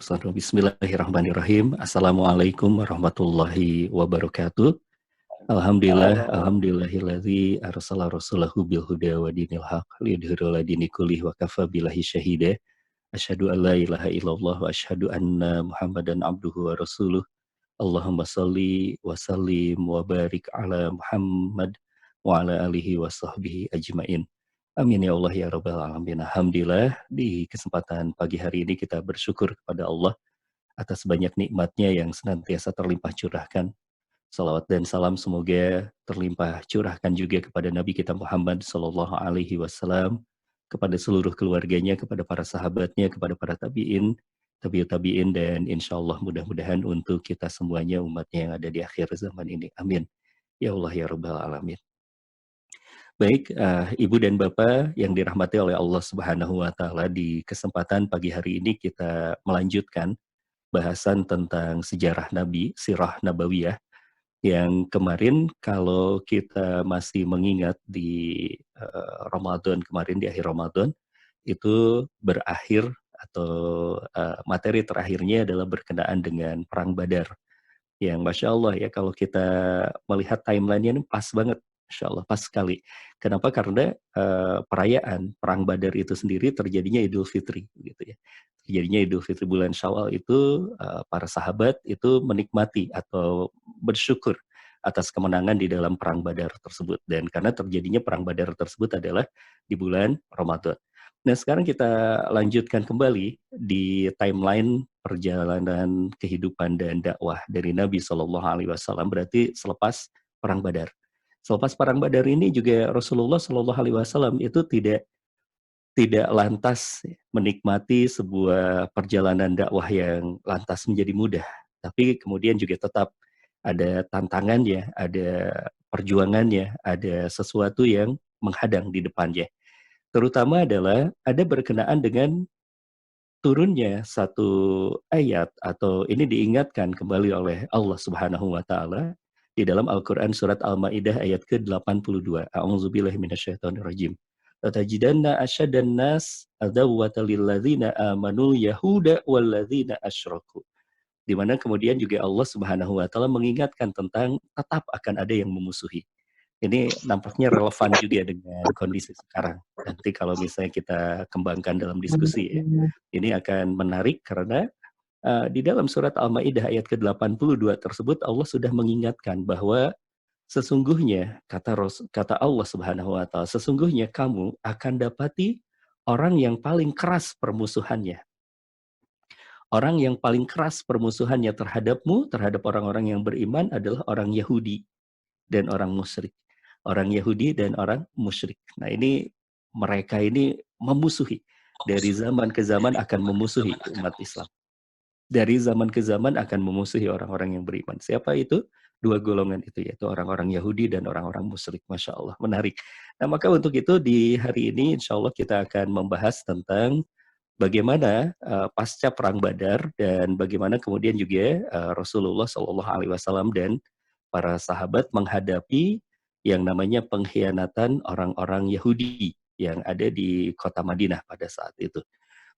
Bismillahirrahmanirrahim. Assalamualaikum warahmatullahi wabarakatuh. Alhamdulillah, alhamdulillahilladzi arsala rasulahu bil huda wa dinil haq liyudhhirahu ala dini kullih wa kafa billahi syahida. Asyhadu an la ilaha illallah wa asyhadu anna Muhammadan abduhu wa rasuluh. Allahumma shalli wa sallim wa barik ala Muhammad wa ala alihi wa sahbihi ajmain. Amin ya Allah ya Rabbal Alamin. Alhamdulillah di kesempatan pagi hari ini kita bersyukur kepada Allah atas banyak nikmatnya yang senantiasa terlimpah curahkan. Salawat dan salam semoga terlimpah curahkan juga kepada Nabi kita Muhammad Sallallahu Alaihi Wasallam, kepada seluruh keluarganya, kepada para sahabatnya, kepada para tabi'in, tabi'ut tabi'in, dan insya Allah mudah-mudahan untuk kita semuanya umatnya yang ada di akhir zaman ini. Amin. Ya Allah ya Rabbal Alamin. Baik, Ibu dan Bapak yang dirahmati oleh Allah Subhanahu wa Ta'ala, di kesempatan pagi hari ini kita melanjutkan bahasan tentang sejarah Nabi, sirah nabawiyah, yang kemarin kalau kita masih mengingat di Ramadan kemarin, di akhir Ramadan, itu berakhir atau materi terakhirnya adalah berkenaan dengan Perang Badar. Yang Masya Allah ya, kalau kita melihat timeline-nya ini pas banget, Masya Allah, pas sekali. Kenapa? Karena perayaan Perang Badar itu sendiri terjadinya Idul Fitri, gitu ya. Terjadinya Idul Fitri bulan Syawal itu, para sahabat itu menikmati atau bersyukur atas kemenangan di dalam Perang Badar tersebut. Dan karena terjadinya Perang Badar tersebut adalah di bulan Ramadan. Nah, sekarang kita lanjutkan kembali di timeline perjalanan kehidupan dan dakwah dari Nabi Shallallahu Alaihi Wasallam, berarti selepas Perang Badar. Selepas Perang Badar ini juga Rasulullah Shallallahu Alaihi Wasallam itu tidak lantas menikmati sebuah perjalanan dakwah yang lantas menjadi mudah, tapi kemudian juga tetap ada tantangannya, ada perjuangannya, ada sesuatu yang menghadang di depannya. Terutama adalah ada berkenaan dengan turunnya satu ayat, atau ini diingatkan kembali oleh Allah Subhanahu wa Ta'ala di dalam Al-Quran surat Al-Ma'idah ayat ke-82. A'udzubillahi minasyaitonirrajim. Latajidanna asyadan nas adawwata lilladzina amanu yahuda walladzina asyraku. Di mana kemudian juga Allah Subhanahu wa Ta'ala mengingatkan tentang tetap akan ada yang memusuhi. Ini nampaknya relevan juga dengan kondisi sekarang. Nanti kalau misalnya kita kembangkan dalam diskusi ya, ini akan menarik karena di dalam surat Al-Ma'idah ayat ke-82 tersebut Allah sudah mengingatkan bahwa sesungguhnya kata Allah Subhanahu wa Ta'ala, sesungguhnya kamu akan dapati orang yang paling keras permusuhannya. Orang yang paling keras permusuhannya terhadapmu, terhadap orang-orang yang beriman adalah orang Yahudi dan orang musyrik. Orang Yahudi dan orang musyrik. Nah, ini mereka ini memusuhi. Dari zaman ke zaman akan memusuhi umat Islam. Dari zaman ke zaman akan memusuhi orang-orang yang beriman. Siapa itu? Dua golongan itu, yaitu orang-orang Yahudi dan orang-orang musyrik. Masya Allah, menarik. Nah, maka untuk itu di hari ini insya Allah kita akan membahas tentang bagaimana pasca Perang Badar dan bagaimana kemudian juga Rasulullah SAW dan para sahabat menghadapi yang namanya pengkhianatan orang-orang Yahudi yang ada di kota Madinah pada saat itu.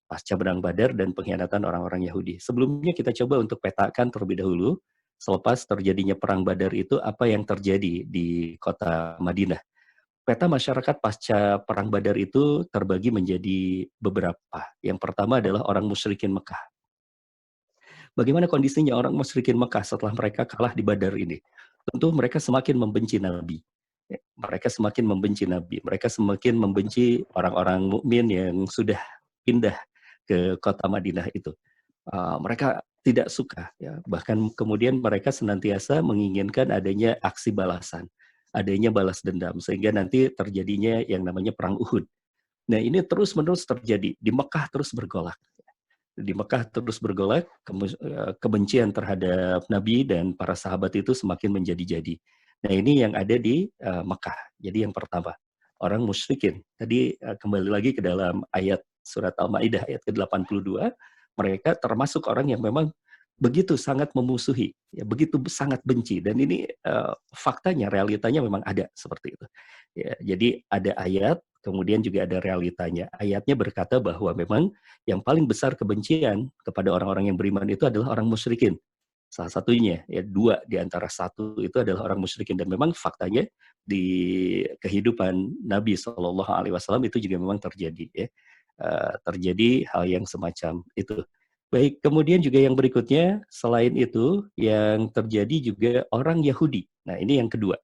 Pasca Perang Badar dan pengkhianatan orang-orang Yahudi. Sebelumnya kita coba untuk petakan terlebih dahulu, selepas terjadinya Perang Badar itu apa yang terjadi di kota Madinah. Peta masyarakat pasca Perang Badar itu terbagi menjadi beberapa. Yang pertama adalah orang musyrikin Mekah. Bagaimana kondisinya orang musyrikin Mekah setelah mereka kalah di Badar ini? Tentu mereka semakin membenci Nabi. Mereka semakin membenci Nabi. Mereka semakin membenci orang-orang mukmin yang sudah pindah ke kota Madinah itu. Mereka tidak suka, ya. Bahkan kemudian mereka senantiasa menginginkan adanya aksi balasan, adanya balas dendam, sehingga nanti terjadinya yang namanya Perang Uhud. Nah, ini terus-menerus terjadi. Di Mekah terus bergolak. Di Mekah terus bergolak, kebencian terhadap Nabi dan para sahabat itu semakin menjadi-jadi. Nah, ini yang ada di Mekah. Jadi yang pertama, orang musyrikin. Tadi kembali lagi ke dalam ayat surat Al-Ma'idah ayat ke-82, mereka termasuk orang yang memang begitu sangat memusuhi, ya, begitu sangat benci. Dan ini faktanya, realitanya memang ada seperti itu. Ya, jadi ada ayat kemudian juga ada realitanya. Ayatnya berkata bahwa memang yang paling besar kebencian kepada orang-orang yang beriman itu adalah orang musyrikin. Salah satunya, ya dua di antara satu itu adalah orang musyrikin. Dan memang faktanya di kehidupan Nabi Shallallahu Alaihi Wasallam itu juga memang terjadi, ya. Terjadi hal yang semacam itu. Baik, kemudian juga yang berikutnya, selain itu, yang terjadi juga orang Yahudi. Nah, ini yang kedua.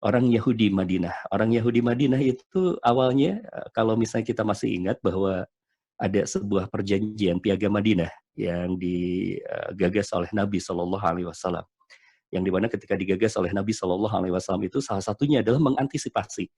Orang Yahudi Madinah. Orang Yahudi Madinah itu awalnya, kalau misalnya kita masih ingat bahwa ada sebuah perjanjian Piagam Madinah yang digagas oleh Nabi Shallallahu Alaihi Wasallam. Yang dimana ketika digagas oleh Nabi Shallallahu Alaihi Wasallam itu salah satunya adalah mengantisipasi.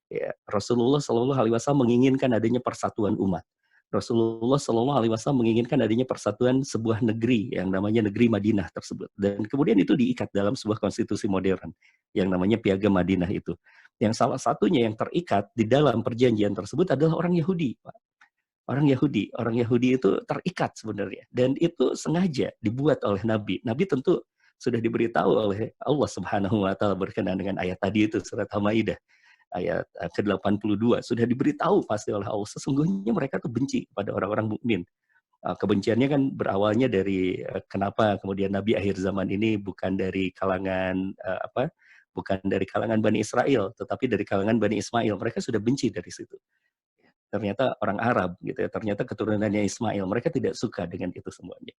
Ya, Rasulullah Shallallahu Alaihi Wasallam menginginkan adanya persatuan umat. Rasulullah Shallallahu Alaihi Wasallam menginginkan adanya persatuan sebuah negeri yang namanya negeri Madinah tersebut. Dan kemudian itu diikat dalam sebuah konstitusi modern yang namanya Piagam Madinah itu. Yang salah satunya yang terikat di dalam perjanjian tersebut adalah orang Yahudi, Pak. Orang Yahudi itu terikat sebenarnya, dan itu sengaja dibuat oleh Nabi. Nabi tentu sudah diberitahu oleh Allah Subhanahu wa taala berkenaan dengan ayat tadi itu, surat Al-Maidah ayat ke-82, sudah diberitahu pasti oleh Allah sesungguhnya mereka tuh benci pada orang-orang mukmin. Kebenciannya kan berawalnya dari kenapa kemudian Nabi akhir zaman ini bukan dari kalangan bukan dari kalangan Bani Israel, tetapi dari kalangan Bani Ismail. Mereka sudah benci dari situ. Ternyata orang Arab gitu ya, ternyata keturunannya Ismail, mereka tidak suka dengan itu semuanya.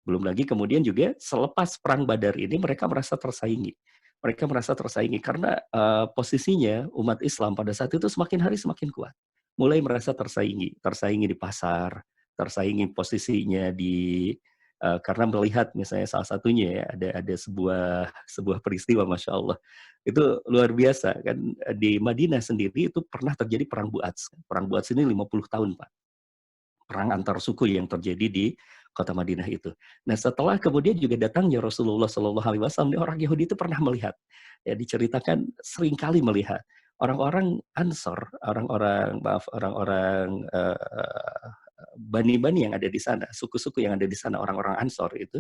Belum lagi kemudian juga selepas perang Badar ini mereka merasa tersaingi. Mereka merasa tersaingi karena posisinya umat Islam pada saat itu semakin hari semakin kuat. Mulai merasa tersaingi, tersaingi di pasar, tersaingi posisinya di karena melihat misalnya salah satunya ya ada sebuah peristiwa Masya Allah itu luar biasa kan, di Madinah sendiri itu pernah terjadi perang Bu'ats. Perang Bu'ats ini 50 tahun Pak, perang antar suku yang terjadi di kota Madinah itu. Nah, setelah kemudian juga datangnya Rasulullah Shallallahu Alaihi Wasallam, orang Yahudi itu pernah melihat, ya diceritakan sering kali melihat orang-orang Ansor, orang-orang bani-bani yang ada di sana, suku-suku yang ada di sana, orang-orang Ansor itu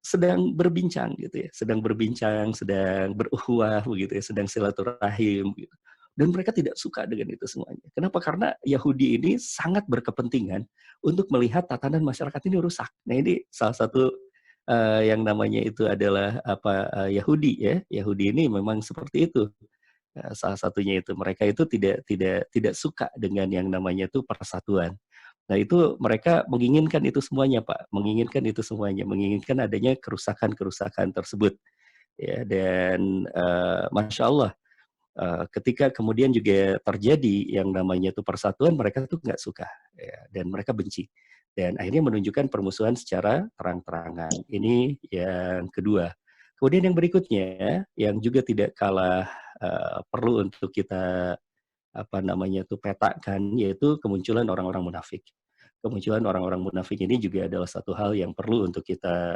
sedang berbincang gitu ya, sedang berbincang, sedang berukhuwah begitu ya, sedang silaturahim gitu. Dan mereka tidak suka dengan itu semuanya. Kenapa? Karena Yahudi ini sangat berkepentingan untuk melihat tatanan masyarakat ini rusak. Nah, ini salah satu yang namanya itu adalah Yahudi ya. Yahudi ini memang seperti itu. Salah satunya itu mereka itu tidak suka dengan yang namanya itu persatuan. Nah, itu mereka menginginkan itu semuanya, Pak. Menginginkan itu semuanya, menginginkan adanya kerusakan-kerusakan tersebut. Ya, dan Masya Allah, ketika kemudian juga terjadi yang namanya itu persatuan, mereka tuh nggak suka, ya, dan mereka benci. Dan akhirnya menunjukkan permusuhan secara terang-terangan. Ini yang kedua. Kemudian yang berikutnya, yang juga tidak kalah perlu untuk kita petakan, yaitu kemunculan orang-orang munafik. Kemunculan orang-orang munafik ini juga adalah satu hal yang perlu untuk kita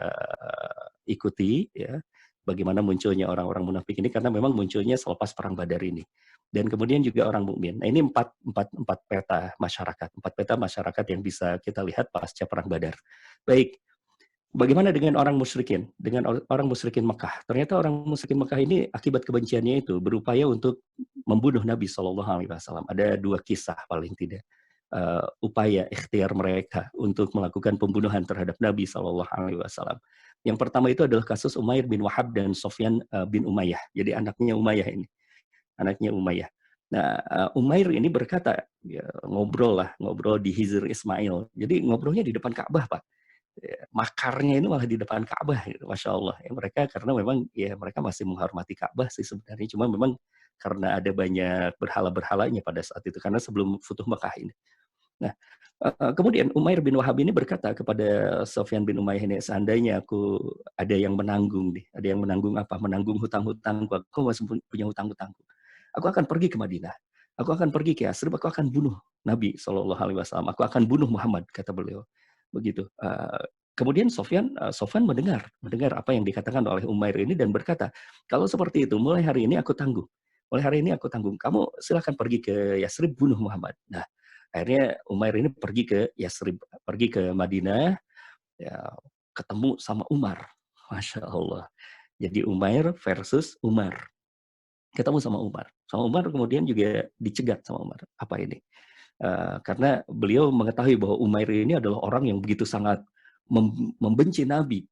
ikuti, ya. Bagaimana munculnya orang-orang munafik ini, karena memang munculnya selepas perang Badar ini. Dan kemudian juga orang mukmin. Nah, ini empat peta masyarakat yang bisa kita lihat pasca perang Badar. Baik, bagaimana dengan orang musyrikin? Dengan orang musyrikin Mekah. Ternyata orang musyrikin Mekah ini akibat kebenciannya itu berupaya untuk membunuh Nabi Shallallahu Alaihi Wasallam. Ada dua kisah paling tidak. Upaya ikhtiar mereka untuk melakukan pembunuhan terhadap Nabi Shallallahu Alaihi Wasallam. Yang pertama itu adalah kasus Umair bin Wahab dan Sofyan bin Umayyah. Jadi anaknya Umayyah ini, anaknya Umayyah. Nah, Umair ini berkata, ya, ngobrol di Hizr Ismail. Jadi ngobrolnya di depan Ka'bah, Pak. Ya, makarnya ini malah di depan Ka'bah, gitu. Masya Allah. Ya, mereka karena memang ya mereka masih menghormati Ka'bah sih sebenarnya. Cuma memang karena ada banyak berhala-berhalanya pada saat itu, karena sebelum Futuh Mekah ini. Nah, kemudian Umair bin Wahab ini berkata kepada Sofyan bin Umayyah ini, seandainya aku ada yang menanggung nih, ada yang menanggung apa? Menanggung hutang-hutangku, aku masih punya hutang-hutangku. Aku akan pergi ke Madinah. Aku akan pergi ke Yasrib, aku akan bunuh Nabi Shallallahu Alaihi Wasallam. Aku akan bunuh Muhammad, kata beliau. Begitu. Kemudian Sofyan mendengar apa yang dikatakan oleh Umair ini dan berkata, kalau seperti itu, mulai hari ini aku tanggung. Mulai hari ini aku tanggung. Kamu silahkan pergi ke Yasrib, bunuh Muhammad. Nah, akhirnya Umair ini pergi ke Yasrib, pergi ke Madinah, ya, ketemu sama Umar. Masya Allah. Jadi Umair versus Umar. Ketemu sama Umar. Sama Umar kemudian juga dicegat sama Umar. Apa ini? Karena beliau mengetahui bahwa Umair ini adalah orang yang begitu sangat membenci Nabi.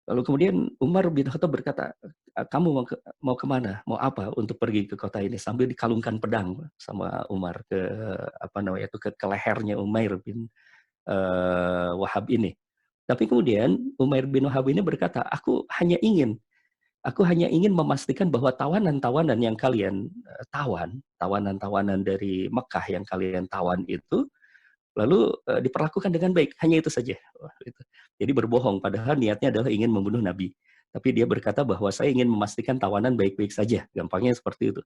Lalu kemudian Umar bin Khattab berkata, kamu mau kemana? Mau apa untuk pergi ke kota ini? Sambil dikalungkan pedang sama Umar ke apa namanya itu ke lehernya Umair bin Wahab ini. Tapi kemudian Umair bin Wahab ini berkata, aku hanya ingin memastikan bahwa tawanan-tawanan yang kalian tawanan-tawanan dari Mekah yang kalian tawan itu lalu diperlakukan dengan baik, hanya itu saja. Wah, itu. Jadi berbohong, padahal niatnya adalah ingin membunuh Nabi. Tapi dia berkata bahwa saya ingin memastikan tawanan baik-baik saja, gampangnya seperti itu.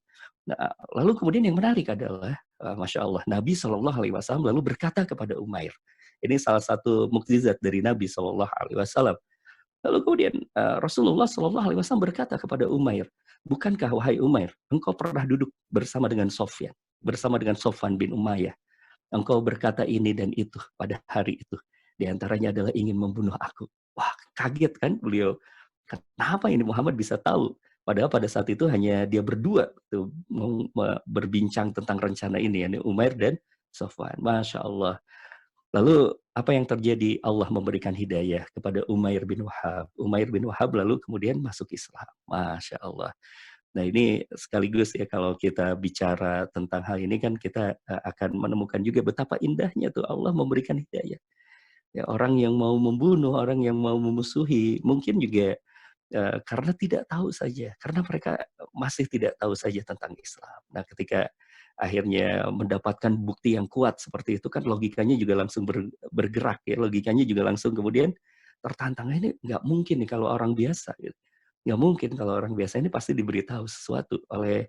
Nah, lalu kemudian yang menarik adalah, Masya Allah, Nabi Shallallahu Alaihi Wasallam lalu berkata kepada Umair, ini salah satu mukjizat dari Nabi Shallallahu Alaihi Wasallam. Lalu kemudian Rasulullah Shallallahu Alaihi Wasallam berkata kepada Umair, bukankah wahai Umair, engkau pernah duduk bersama dengan Sofwan bin Umayyah? Engkau berkata ini dan itu pada hari itu. Di antaranya adalah ingin membunuh aku. Wah, kaget kan beliau. Kenapa ini Muhammad bisa tahu? Padahal pada saat itu hanya dia berdua tuh, berbincang tentang rencana ini, yakni Umair dan Sofwan. Masya Allah. Lalu apa yang terjadi? Allah memberikan hidayah kepada Umair bin Wahab. Umair bin Wahab lalu kemudian masuk Islam. Masya Allah. Nah ini sekaligus ya kalau kita bicara tentang hal ini kan kita akan menemukan juga betapa indahnya tuh Allah memberikan hidayah. Ya, orang yang mau membunuh, orang yang mau memusuhi, mungkin juga karena tidak tahu saja, karena mereka masih tidak tahu saja tentang Islam. Nah ketika akhirnya mendapatkan bukti yang kuat seperti itu kan logikanya juga langsung bergerak ya, logikanya juga langsung kemudian tertantang, ini nggak mungkin nih kalau orang biasa gitu. Nggak mungkin kalau orang biasa ini pasti diberitahu sesuatu oleh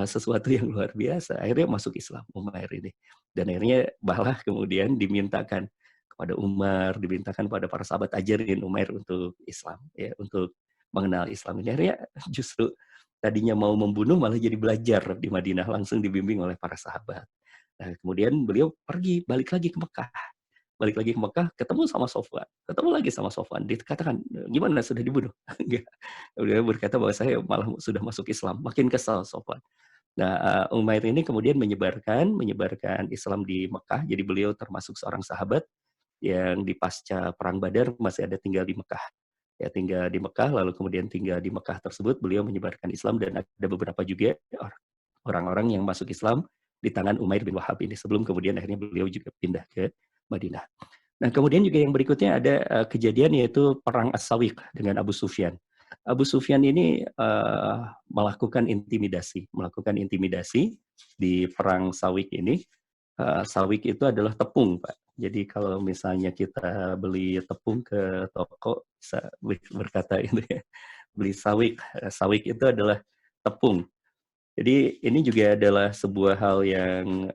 sesuatu yang luar biasa. Akhirnya masuk Islam Umair ini. Dan akhirnya malah kemudian dimintakan kepada Umar, dimintakan pada para sahabat ajarin Umair untuk Islam, ya, untuk mengenal Islam. Ini akhirnya justru tadinya mau membunuh malah jadi belajar di Madinah, langsung dibimbing oleh para sahabat. Nah, kemudian beliau pergi, balik lagi ke Mekah. Balik lagi ke Mekah, ketemu sama Sofwan. Ketemu lagi sama Sofwan. Dikatakan, gimana sudah dibunuh? Enggak. Beliau berkata bahwa saya malah sudah masuk Islam. Makin kesal Sofwan. Nah, Umair ini kemudian menyebarkan Islam di Mekah. Jadi beliau termasuk seorang sahabat yang di pasca Perang Badar masih ada tinggal di Mekah. Ya, tinggal di Mekah, lalu kemudian tinggal di Mekah tersebut, beliau menyebarkan Islam dan ada beberapa juga orang-orang yang masuk Islam di tangan Umair bin Wahab ini sebelum kemudian akhirnya beliau juga pindah ke Madinah. Nah, kemudian juga yang berikutnya ada kejadian yaitu perang As-Sawiq dengan Abu Sufyan. Abu Sufyan ini melakukan intimidasi di perang Sawiq ini. Sawiq itu adalah tepung, Pak. Jadi kalau misalnya kita beli tepung ke toko bisa berkata itu ya, beli sawiq. Sawiq itu adalah tepung. Jadi ini juga adalah sebuah hal yang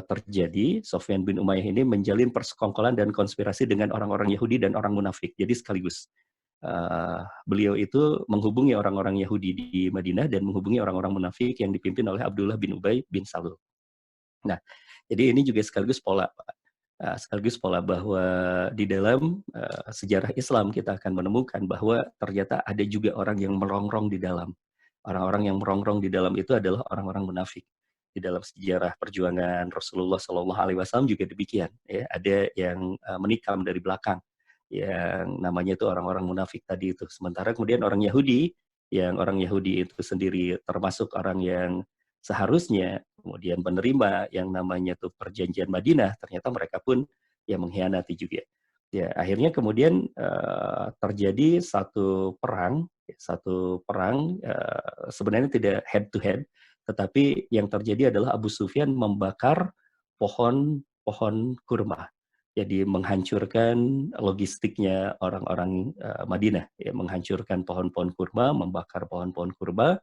terjadi. Sofyan bin Umayyah ini menjalin persekongkolan dan konspirasi dengan orang-orang Yahudi dan orang munafik. Jadi sekaligus beliau itu menghubungi orang-orang Yahudi di Madinah dan menghubungi orang-orang munafik yang dipimpin oleh Abdullah bin Ubay bin Salul. Nah, jadi ini juga sekaligus pola, Pak. Sekaligus pola bahwa di dalam sejarah Islam kita akan menemukan bahwa ternyata ada juga orang yang merongrong di dalam. Orang-orang yang merongrong di dalam itu adalah orang-orang munafik. Di dalam sejarah perjuangan Rasulullah Shallallahu Alaihi Wasallam juga demikian. Ya, ada yang menikam dari belakang, yang namanya itu orang-orang munafik tadi itu. Sementara kemudian orang Yahudi itu sendiri termasuk orang yang seharusnya kemudian menerima yang namanya tuh perjanjian Madinah, ternyata mereka pun yang mengkhianati juga. Ya, akhirnya kemudian terjadi satu perang sebenarnya tidak head to head, tetapi yang terjadi adalah Abu Sufyan membakar pohon kurma. Jadi menghancurkan logistiknya orang-orang Madinah, ya, menghancurkan pohon-pohon kurma, membakar pohon-pohon kurma,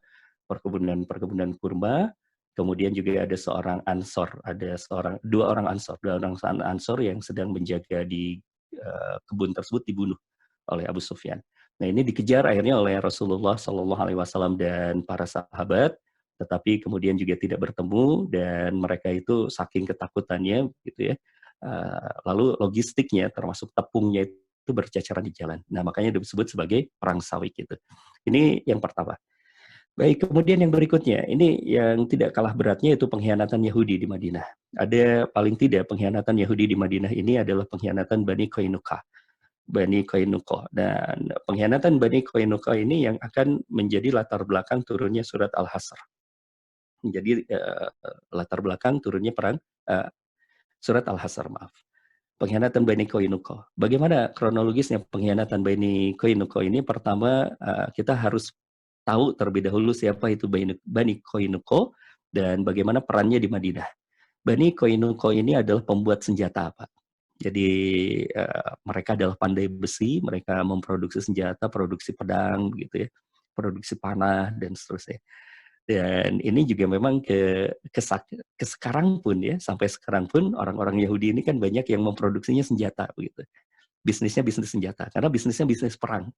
perkebunan kurma. Kemudian juga ada dua orang ansor yang sedang menjaga di kebun tersebut dibunuh oleh Abu Sufyan. Nah ini dikejar akhirnya oleh Rasulullah Shallallahu Alaihi Wasallam dan para sahabat, tetapi kemudian juga tidak bertemu dan mereka itu saking ketakutannya, gitu ya. Lalu logistiknya termasuk tepungnya itu berceceran di jalan. Nah makanya disebut sebagai perang Sawiq itu. Ini yang pertama. Baik, kemudian yang berikutnya, ini yang tidak kalah beratnya itu pengkhianatan Yahudi di Madinah. Ada paling tidak pengkhianatan Yahudi di Madinah ini adalah pengkhianatan Bani Qainuqa. Bani Qainuqa. Dan pengkhianatan Bani Qainuqa ini yang akan menjadi latar belakang turunnya surat Al-Hasr. Menjadi latar belakang turunnya perang surat Al-Hasr, maaf. Pengkhianatan Bani Qainuqa. Bagaimana kronologisnya pengkhianatan Bani Qainuqa ini? Pertama, kita harus tahu terlebih dahulu siapa itu Bani Qainuqa dan bagaimana perannya di Madinah. Bani Qainuqa ini adalah pembuat senjata, Pak. Jadi mereka adalah pandai besi, mereka memproduksi senjata, produksi pedang, gitu ya, produksi panah dan seterusnya. Dan ini juga memang ke sekarang pun ya, sampai sekarang pun orang-orang Yahudi ini kan banyak yang memproduksinya senjata, begitu. Bisnisnya bisnis senjata, karena bisnisnya bisnis perang.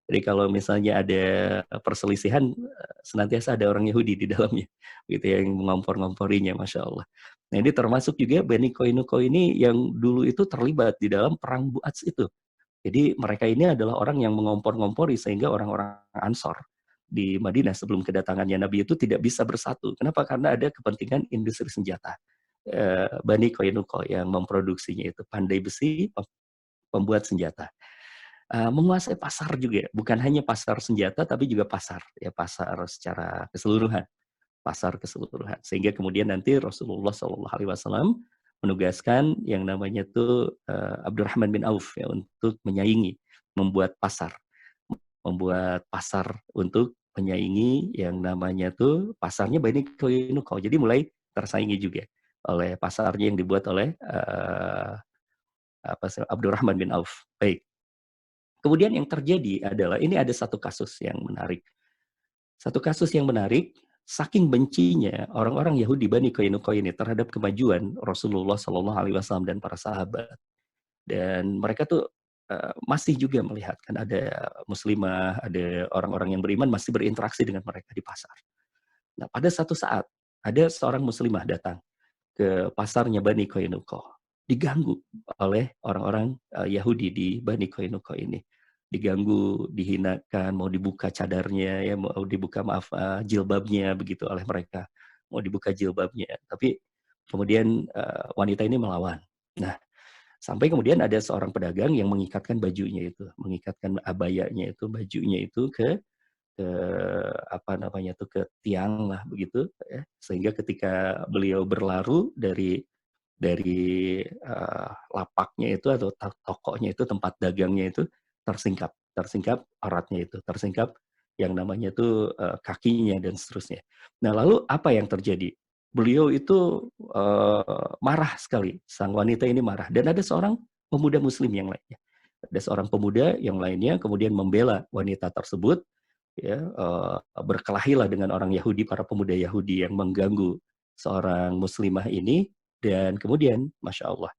Jadi kalau misalnya ada perselisihan, senantiasa ada orang Yahudi di dalamnya, gitu yang mengompor-ngomporinya, Masya Allah. Nah ini termasuk juga Bani Qainuqa ini yang dulu itu terlibat di dalam perang Bu'ats itu. Jadi mereka ini adalah orang yang mengompor-ngompori sehingga orang-orang Ansor di Madinah sebelum kedatangannya Nabi itu tidak bisa bersatu. Kenapa? Karena ada kepentingan industri senjata. Bani Qainuqa yang memproduksinya itu pandai besi, pembuat senjata. Menguasai pasar juga, bukan hanya pasar senjata tapi juga pasar, ya pasar secara keseluruhan, pasar keseluruhan. Sehingga kemudian nanti Rasulullah SAW menugaskan yang namanya itu Abdurrahman bin Auf ya untuk menyaingi, membuat pasar untuk menyaingi yang namanya tuh pasarnya Bani Qainuqa. Jadi mulai tersaingi juga oleh pasarnya yang dibuat oleh Abdurrahman bin Auf. Baik. Kemudian yang terjadi adalah ini ada satu kasus yang menarik. Satu kasus yang menarik, saking bencinya orang-orang Yahudi Bani Qainuqa ini terhadap kemajuan Rasulullah Shallallahu Alaihi Wasallam dan para sahabat, dan mereka tuh masih juga melihat kan ada muslimah, ada orang-orang yang beriman masih berinteraksi dengan mereka di pasar. Nah, pada satu saat ada seorang muslimah datang ke pasarnya Bani Qainuqa, diganggu oleh orang-orang Yahudi di Bani Qainuqa ini. Diganggu, dihinakan, mau dibuka cadarnya, ya mau dibuka jilbabnya begitu oleh mereka. Mau dibuka jilbabnya. Tapi kemudian wanita ini melawan. Nah, sampai kemudian ada seorang pedagang yang mengikatkan bajunya itu, mengikatkan abayanya itu, bajunya itu ke apa namanya tuh ke tiang lah begitu ya, sehingga ketika beliau berlaru dari lapaknya itu atau tokonya itu, tempat dagangnya itu tersingkap eratnya itu, tersingkap yang namanya itu kakinya dan seterusnya. Nah lalu apa yang terjadi? Beliau itu marah sekali, sang wanita ini marah, dan ada seorang pemuda Muslim yang lainnya, ada seorang pemuda yang lainnya kemudian membela wanita tersebut, ya berkelahilah dengan orang Yahudi, para pemuda Yahudi yang mengganggu seorang muslimah ini, dan kemudian Masya Allah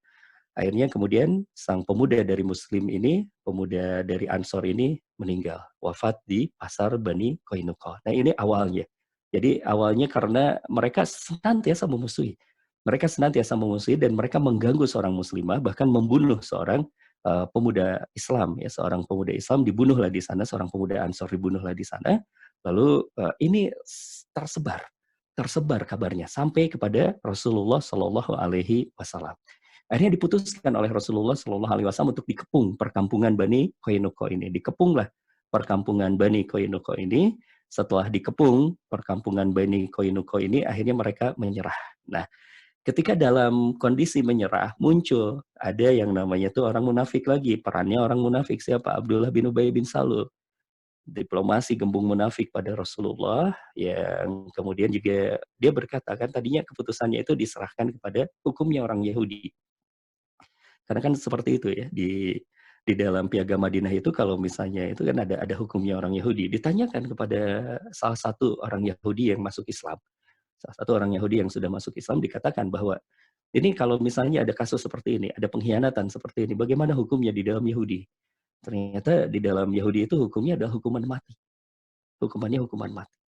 akhirnya kemudian sang pemuda dari Muslim ini, pemuda dari Ansor ini meninggal, wafat di pasar Bani Qainuqa. Nah ini awalnya. Jadi awalnya karena mereka senantiasa memusuhi. Mereka senantiasa memusuhi dan mereka mengganggu seorang muslimah, bahkan membunuh seorang pemuda Islam. Ya, seorang pemuda Islam dibunuhlah di sana, seorang pemuda Ansor dibunuhlah di sana. Lalu ini tersebar kabarnya sampai kepada Rasulullah Shallallahu Alaihi Wasallam. Akhirnya diputuskan oleh Rasulullah Shallallahu Alaihi Wasallam untuk dikepung perkampungan Bani Qainuqa ini. Dikepunglah perkampungan Bani Qainuqa ini. Setelah dikepung perkampungan Bani Qainuqa ini, akhirnya mereka menyerah. Nah, ketika dalam kondisi menyerah, muncul ada yang namanya tuh orang munafik lagi. Perannya orang munafik siapa? Abdullah bin Ubay bin Salul. Diplomasi gembung munafik pada Rasulullah, yang kemudian juga dia berkata kan tadinya keputusannya itu diserahkan kepada hukumnya orang Yahudi. Karena kan seperti itu ya, di dalam Piagam Madinah itu kalau misalnya itu kan ada hukumnya orang Yahudi. Ditanyakan kepada salah satu orang Yahudi yang masuk Islam. Salah satu orang Yahudi yang sudah masuk Islam dikatakan bahwa ini kalau misalnya ada kasus seperti ini, ada pengkhianatan seperti ini, bagaimana hukumnya di dalam Yahudi? Ternyata di dalam Yahudi itu hukumnya adalah hukuman mati. Hukumannya hukuman mati.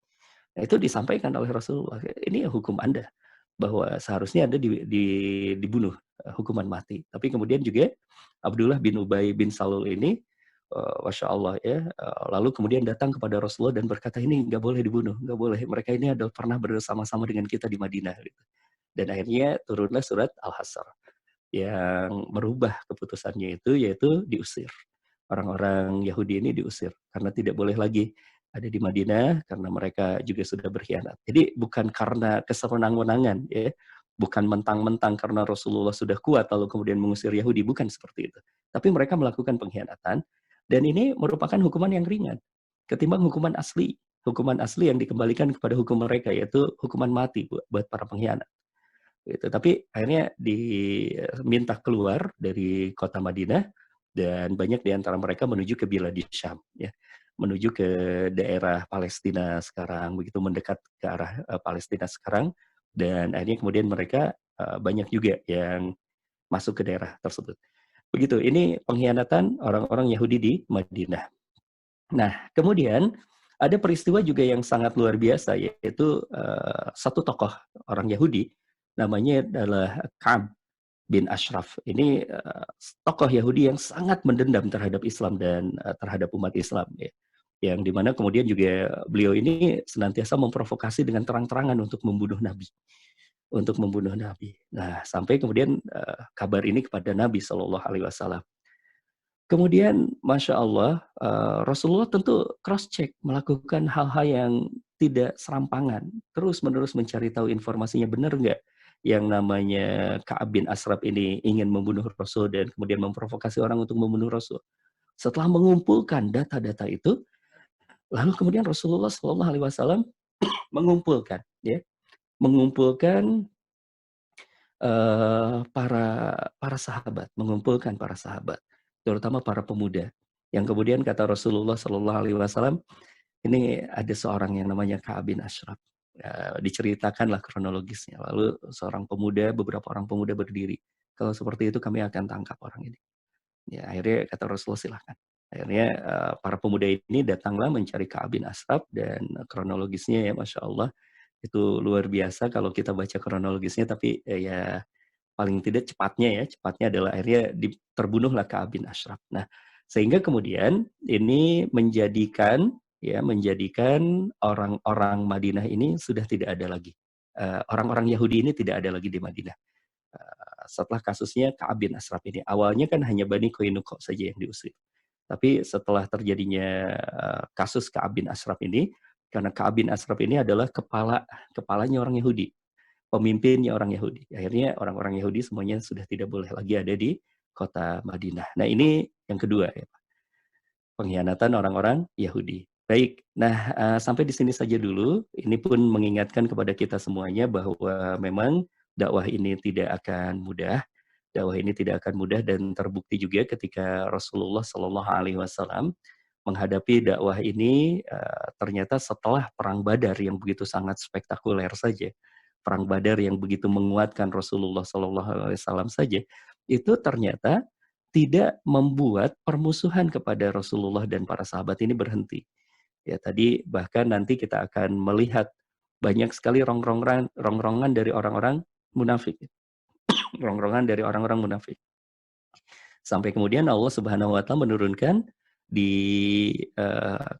Nah, itu disampaikan oleh Rasulullah. Ini hukum Anda, bahwa seharusnya Anda dibunuh, hukuman mati. Tapi kemudian juga Abdullah bin Ubay bin Salul ini Masya Allah ya. Lalu kemudian datang kepada Rasulullah dan berkata, ini nggak boleh dibunuh, nggak boleh. Mereka ini adalah pernah bersama-sama dengan kita di Madinah. Gitu. Dan akhirnya turunlah surat Al-Hasr yang merubah keputusannya itu, yaitu diusir. Orang-orang Yahudi ini diusir karena tidak boleh lagi ada di Madinah karena mereka juga sudah berkhianat. Jadi bukan karena kesewenang-wenangan ya, bukan mentang-mentang karena Rasulullah sudah kuat lalu kemudian mengusir Yahudi, bukan seperti itu. Tapi mereka melakukan pengkhianatan dan ini merupakan hukuman yang ringan ketimbang hukuman asli yang dikembalikan kepada hukum mereka, yaitu hukuman mati buat para pengkhianat. Gitu. Tapi akhirnya diminta keluar dari kota Madinah dan banyak di antara mereka menuju ke Biladi Syam, ya, menuju ke daerah Palestina sekarang, begitu mendekat ke arah Palestina sekarang, dan akhirnya kemudian mereka banyak juga yang masuk ke daerah tersebut. Begitu, ini pengkhianatan orang-orang Yahudi di Madinah. Nah, kemudian ada peristiwa juga yang sangat luar biasa, yaitu satu tokoh orang Yahudi, namanya adalah Ka'ab bin Ashraf. Ini tokoh Yahudi yang sangat mendendam terhadap Islam dan terhadap umat Islam. Ya. Yang dimana kemudian juga beliau ini senantiasa memprovokasi dengan terang-terangan untuk membunuh Nabi. Untuk membunuh Nabi. Nah, sampai kemudian kabar ini kepada Nabi SAW. Kemudian, Masya Allah, Rasulullah tentu cross-check, melakukan hal-hal yang tidak serampangan, terus-menerus mencari tahu informasinya benar nggak yang namanya Ka'ab bin Ashraf ini ingin membunuh Rasul dan kemudian memprovokasi orang untuk membunuh Rasul. Setelah mengumpulkan data-data itu, lalu kemudian Rasulullah SAW mengumpulkan, ya, mengumpulkan mengumpulkan para sahabat, terutama para pemuda. Yang kemudian kata Rasulullah Shallallahu Alaihi Wasallam, ini ada seorang yang namanya Ka'ab bin Ashraf. Ya, diceritakanlah kronologisnya. Lalu seorang pemuda, beberapa orang pemuda berdiri. Kalau seperti itu kami akan tangkap orang ini. Ya, akhirnya kata Rasulullah silahkan. Akhirnya para pemuda ini datanglah mencari Ka'ab bin Ashraf dan kronologisnya ya Masya Allah itu luar biasa kalau kita baca kronologisnya, tapi ya paling tidak cepatnya adalah akhirnya terbunuhlah Ka'ab bin Ashraf. Nah, sehingga kemudian ini menjadikan orang-orang Madinah ini sudah tidak ada lagi. Orang-orang Yahudi ini tidak ada lagi di Madinah. Setelah kasusnya Ka'ab bin Ashraf ini. Awalnya kan hanya Bani Qainuqa saja yang diusir. Tapi setelah terjadinya kasus Ka'ab bin Ashraf ini, karena Ka'ab bin Ashraf ini adalah kepalanya orang Yahudi, pemimpinnya orang Yahudi. Akhirnya orang-orang Yahudi semuanya sudah tidak boleh lagi ada di kota Madinah. Nah, ini yang kedua ya, pengkhianatan orang-orang Yahudi. Baik, nah sampai di sini saja dulu. Ini pun mengingatkan kepada kita semuanya bahwa memang dakwah ini tidak akan mudah. Dakwah ini tidak akan mudah dan terbukti juga ketika Rasulullah Shallallahu Alaihi Wasallam menghadapi dakwah ini ternyata setelah perang Badar yang begitu sangat spektakuler saja, perang Badar yang begitu menguatkan Rasulullah Shallallahu Alaihi Wasallam saja, itu ternyata tidak membuat permusuhan kepada Rasulullah dan para sahabat ini berhenti. Ya tadi bahkan nanti kita akan melihat banyak sekali rongrongan dari orang-orang munafik, rongrongan dari orang-orang munafik. Sampai kemudian Allah Subhanahu wa taala menurunkan di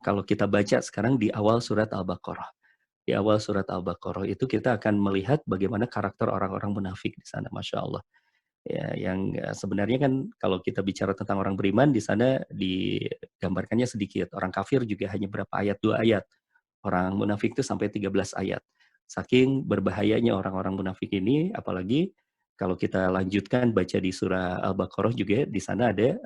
kalau kita baca sekarang di awal surat Al-Baqarah. Di awal surat Al-Baqarah itu kita akan melihat bagaimana karakter orang-orang munafik di sana, Masya Allah. Ya, yang sebenarnya kan kalau kita bicara tentang orang beriman di sana digambarkannya sedikit. Orang kafir juga hanya berapa ayat, 2 ayat. Orang munafik itu sampai 13 ayat. Saking berbahayanya orang-orang munafik ini, apalagi kalau kita lanjutkan baca di surah Al-Baqarah juga, di sana ada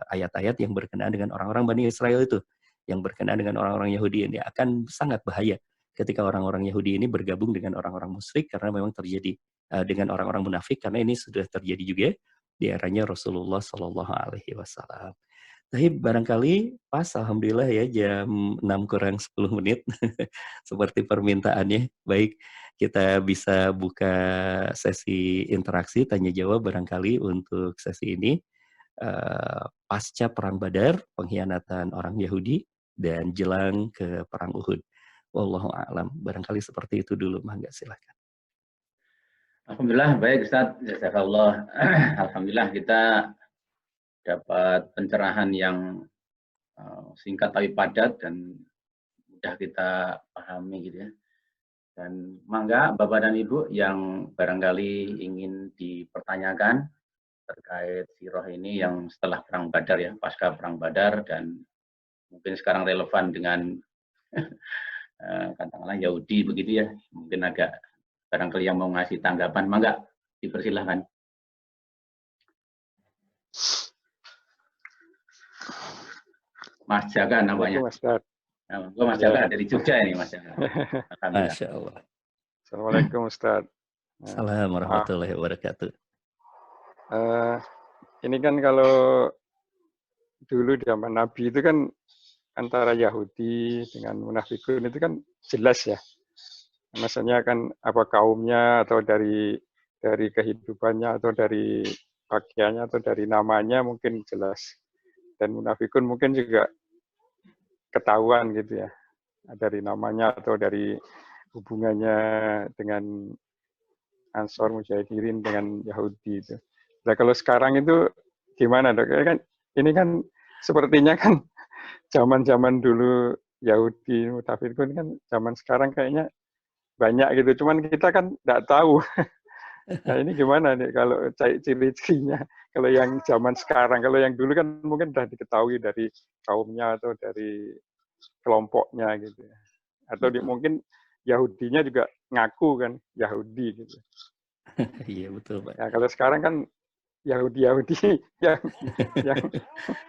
ayat-ayat yang berkenaan dengan orang-orang Bani Israel itu, yang berkenaan dengan orang-orang Yahudi ini akan sangat bahaya ketika orang-orang Yahudi ini bergabung dengan orang-orang musyrik karena memang terjadi dengan orang-orang munafik, karena ini sudah terjadi juga di eranya Rasulullah Shallallahu Alaihi Wasallam. Tapi barangkali pas, alhamdulillah ya jam 6 kurang 10 menit seperti permintaannya. Baik, kita bisa buka sesi interaksi tanya jawab barangkali untuk sesi ini. Pasca perang Badar, pengkhianatan orang Yahudi dan jelang ke perang Uhud. Wallahu a'lam. Barangkali seperti itu dulu, mangga silakan. Alhamdulillah, baik Ustaz. Jazakallah. Alhamdulillah kita dapat pencerahan yang singkat tapi padat dan mudah kita pahami gitu ya. Dan mangga Bapak dan Ibu yang barangkali ingin dipertanyakan terkait sirah ini yang setelah Perang Badar ya, pasca Perang Badar, dan mungkin sekarang relevan dengan katakanlah Yahudi begitu ya, mungkin agak barangkali yang mau ngasih tanggapan, mangga dipersilahkan. Mas Jaka namanya. Mas Jaka dari Jogja ini Mas Jaka. Masya Allah. Assalamualaikum Ustaz. Assalamualaikum warahmatullahi wabarakatuh. Ini kan kalau dulu di zaman Nabi itu kan antara Yahudi dengan munafikun itu kan jelas ya. Maksudnya kan apa kaumnya atau dari kehidupannya atau dari pakaiannya atau dari namanya mungkin jelas. Dan munafikun mungkin juga ketahuan gitu ya. Dari namanya atau dari hubungannya dengan Ansor Mujahidin dengan Yahudi itu. Nah kalau sekarang itu gimana dok? Ini kan sepertinya kan zaman dulu Yahudi Mutafikun kan zaman sekarang kayaknya banyak gitu. Cuman kita kan nggak tahu. Nah ini gimana nih kalau ciri-cirinya? Kalau yang zaman sekarang, kalau yang dulu kan mungkin sudah diketahui dari kaumnya atau dari kelompoknya gitu. Atau mungkin Yahudinya juga ngaku kan Yahudi gitu. Iya betul Pak. Ya kalau sekarang kan Yahudi yang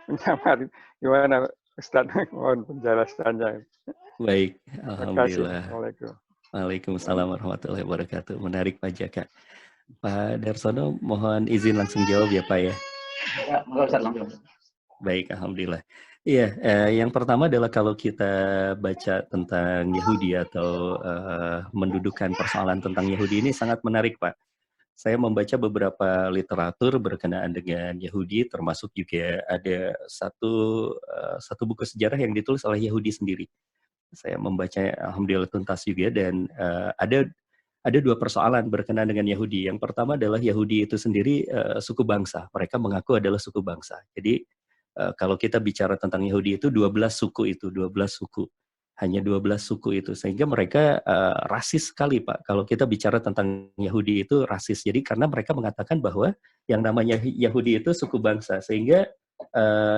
menyamar. Gimana Ustaz? Mohon penjelasannya. Baik, alhamdulillah. Assalamualaikum. Waalaikumsalam warahmatullahi wabarakatuh. Menarik Pak Jaka. Pak Darsono, mohon izin langsung jawab ya Pak ya. Ya, Ustaz, langsung. Baik, alhamdulillah. Iya, yang pertama adalah kalau kita baca tentang Yahudi atau mendudukan persoalan tentang Yahudi ini sangat menarik, Pak. Saya membaca beberapa literatur berkenaan dengan Yahudi, termasuk juga ada satu buku sejarah yang ditulis oleh Yahudi sendiri. Saya membaca alhamdulillah tuntas juga, dan ada dua persoalan berkenaan dengan Yahudi. Yang pertama adalah Yahudi itu sendiri suku bangsa. Mereka mengaku adalah suku bangsa. Jadi kalau kita bicara tentang Yahudi itu 12 suku itu, 12 suku. Hanya 12 suku itu. Sehingga mereka rasis sekali, Pak. Kalau kita bicara tentang Yahudi itu rasis. Jadi karena mereka mengatakan bahwa yang namanya Yahudi itu suku bangsa. Sehingga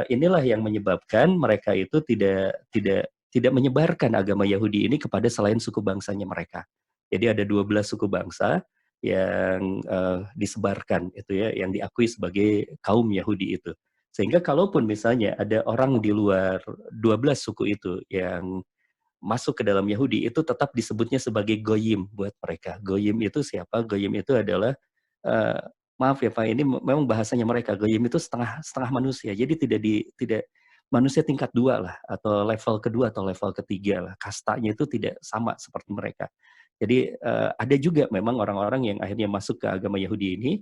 inilah yang menyebabkan mereka itu tidak menyebarkan agama Yahudi ini kepada selain suku bangsanya mereka. Jadi ada 12 suku bangsa yang disebarkan itu ya, yang diakui sebagai kaum Yahudi itu. Sehingga kalaupun misalnya ada orang di luar 12 suku itu yang masuk ke dalam Yahudi, itu tetap disebutnya sebagai goyim buat mereka. Goyim itu siapa? Goyim itu adalah, maaf ya Pak, ini memang bahasanya mereka. Goyim itu setengah manusia. Jadi tidak manusia tingkat 2 lah, atau level kedua atau level ketiga lah. Kastanya itu tidak sama seperti mereka. Jadi ada juga memang orang-orang yang akhirnya masuk ke agama Yahudi ini,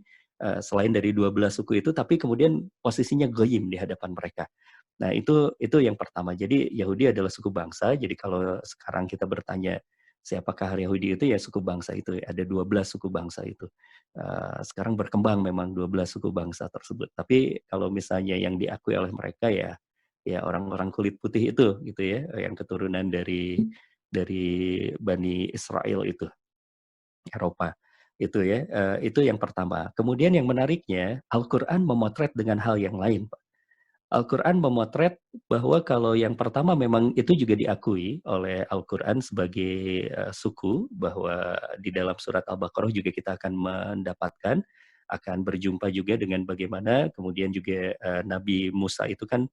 selain dari 12 suku itu, tapi kemudian posisinya goyim di hadapan mereka. Nah itu yang pertama. Jadi Yahudi adalah suku bangsa. Jadi kalau sekarang kita bertanya siapakah Yahudi itu, ya suku bangsa itu. Ada 12 suku bangsa itu. Sekarang berkembang memang 12 suku bangsa tersebut. Tapi kalau misalnya yang diakui oleh mereka ya orang-orang kulit putih itu gitu ya, yang keturunan dari Bani Israel itu, Eropa. Itu ya, itu yang pertama. Kemudian yang menariknya, Al-Quran memotret dengan hal yang lain, Pak. Al-Quran memotret bahwa kalau yang pertama memang itu juga diakui oleh Al-Quran sebagai suku, bahwa di dalam surat Al-Baqarah juga kita akan mendapatkan, akan berjumpa juga dengan bagaimana kemudian juga Nabi Musa itu kan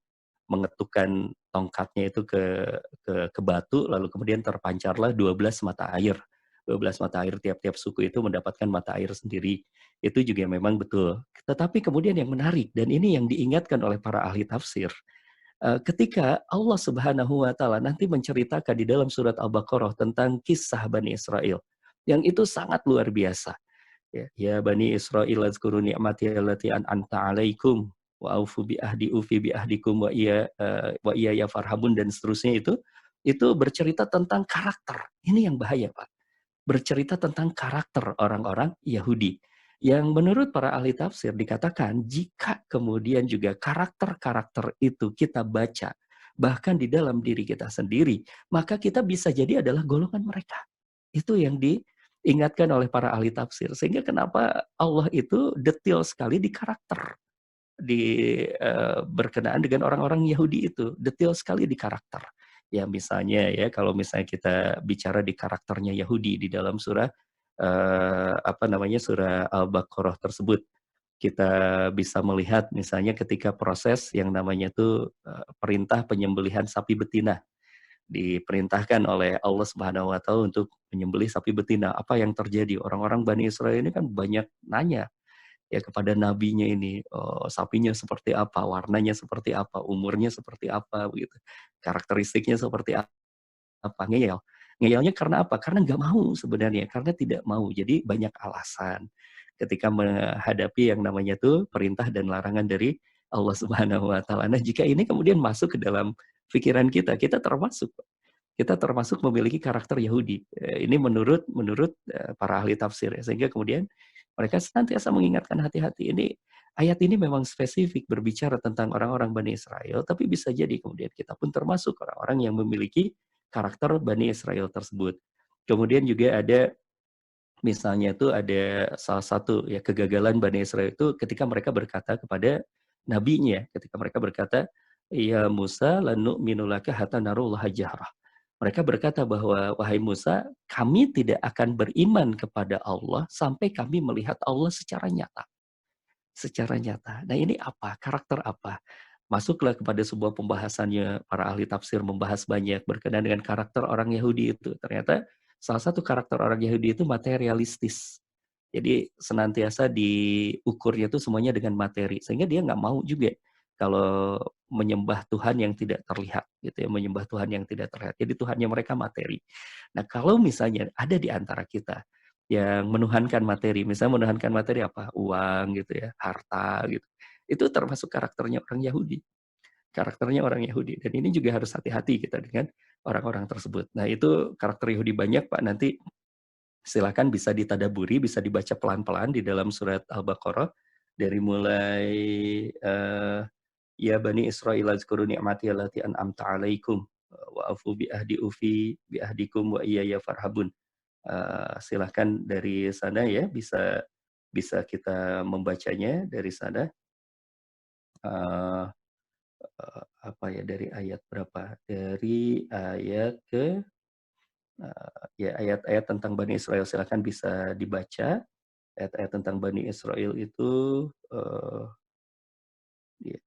mengetukkan tongkatnya itu ke batu, lalu kemudian terpancarlah 12 mata air. 12 mata air, tiap-tiap suku itu mendapatkan mata air sendiri. Itu juga memang betul. Tetapi kemudian yang menarik, dan ini yang diingatkan oleh para ahli tafsir, ketika Allah Subhanahu wa Ta'ala nanti menceritakan di dalam surat Al-Baqarah tentang kisah Bani Israel, yang itu sangat luar biasa. Ya Bani Israel, azkuru ni'mati allati an'amta 'alaikum wa aufu bi ahdi ufi bi ahdikum wa iya ya farhabun, dan seterusnya itu bercerita tentang karakter. Ini yang bahaya, Pak. Bercerita tentang karakter orang-orang Yahudi. Yang menurut para ahli tafsir dikatakan jika kemudian juga karakter-karakter itu kita baca bahkan di dalam diri kita sendiri, maka kita bisa jadi adalah golongan mereka. Itu yang diingatkan oleh para ahli tafsir. Sehingga kenapa Allah itu detail sekali di karakter, berkenaan dengan orang-orang Yahudi itu, detail sekali di karakter. Ya misalnya ya, kalau misalnya kita bicara di karakternya Yahudi di dalam surah surah Al-Baqarah tersebut, kita bisa melihat misalnya ketika proses yang namanya itu perintah penyembelihan sapi betina, diperintahkan oleh Allah Subhanahu wa taala untuk menyembelih sapi betina. Apa yang terjadi? Orang-orang Bani Israel ini kan banyak nanya ya kepada nabinya ini, sapinya seperti apa, warnanya seperti apa, umurnya seperti apa, begitu. Karakteristiknya seperti apa, ngeyel. Ngeyelnya karena apa? Karena nggak mau sebenarnya, karena tidak mau. Jadi banyak alasan ketika menghadapi yang namanya tuh perintah dan larangan dari Allah Subhanahu wa taala. Nah, jika ini kemudian masuk ke dalam pikiran kita, kita termasuk memiliki karakter Yahudi. Ini menurut para ahli tafsir ya. Sehingga kemudian mereka senantiasa mengingatkan hati-hati. Ayat ini memang spesifik berbicara tentang orang-orang Bani Israel, tapi bisa jadi kemudian kita pun termasuk orang-orang yang memiliki karakter Bani Israel tersebut. Kemudian juga ada misalnya itu ada salah satu ya kegagalan Bani Israel itu ketika mereka berkata kepada nabinya, ketika mereka berkata, "Ya Musa, lanu'minu laka hatta narullaha jahrah." Mereka berkata bahwa, "Wahai Musa, kami tidak akan beriman kepada Allah sampai kami melihat Allah secara nyata." Secara nyata. Nah, ini apa? Karakter apa? Masuklah kepada sebuah pembahasannya, para ahli tafsir membahas banyak berkenaan dengan karakter orang Yahudi itu. Ternyata salah satu karakter orang Yahudi itu materialistis. Jadi senantiasa diukurnya itu semuanya dengan materi. Sehingga dia nggak mau juga kalau menyembah Tuhan yang tidak terlihat, gitu ya, menyembah Tuhan yang tidak terlihat. Jadi Tuhannya mereka materi. Nah, kalau misalnya ada di antara kita yang menuhankan materi, misalnya menuhankan materi apa? Uang gitu ya, harta gitu. Itu termasuk karakternya orang Yahudi. Karakternya orang Yahudi. Dan ini juga harus hati-hati kita dengan orang-orang tersebut. Nah, itu karakter Yahudi banyak, Pak. Nanti silakan bisa ditadaburi, bisa dibaca pelan-pelan di dalam surat Al-Baqarah dari mulai ya Bani Israil azkuru ni'mati allati an'amta 'alaikum wa afu bi ahdi ufi bi ahdikum wa iyaya farhabun. Silahkan dari sana ya bisa bisa kita membacanya dari sana. Uh, apa ya dari ayat berapa? Dari ayat ke ya ayat-ayat tentang Bani Israel silahkan bisa dibaca. Ayat-ayat tentang Bani Israel itu ya,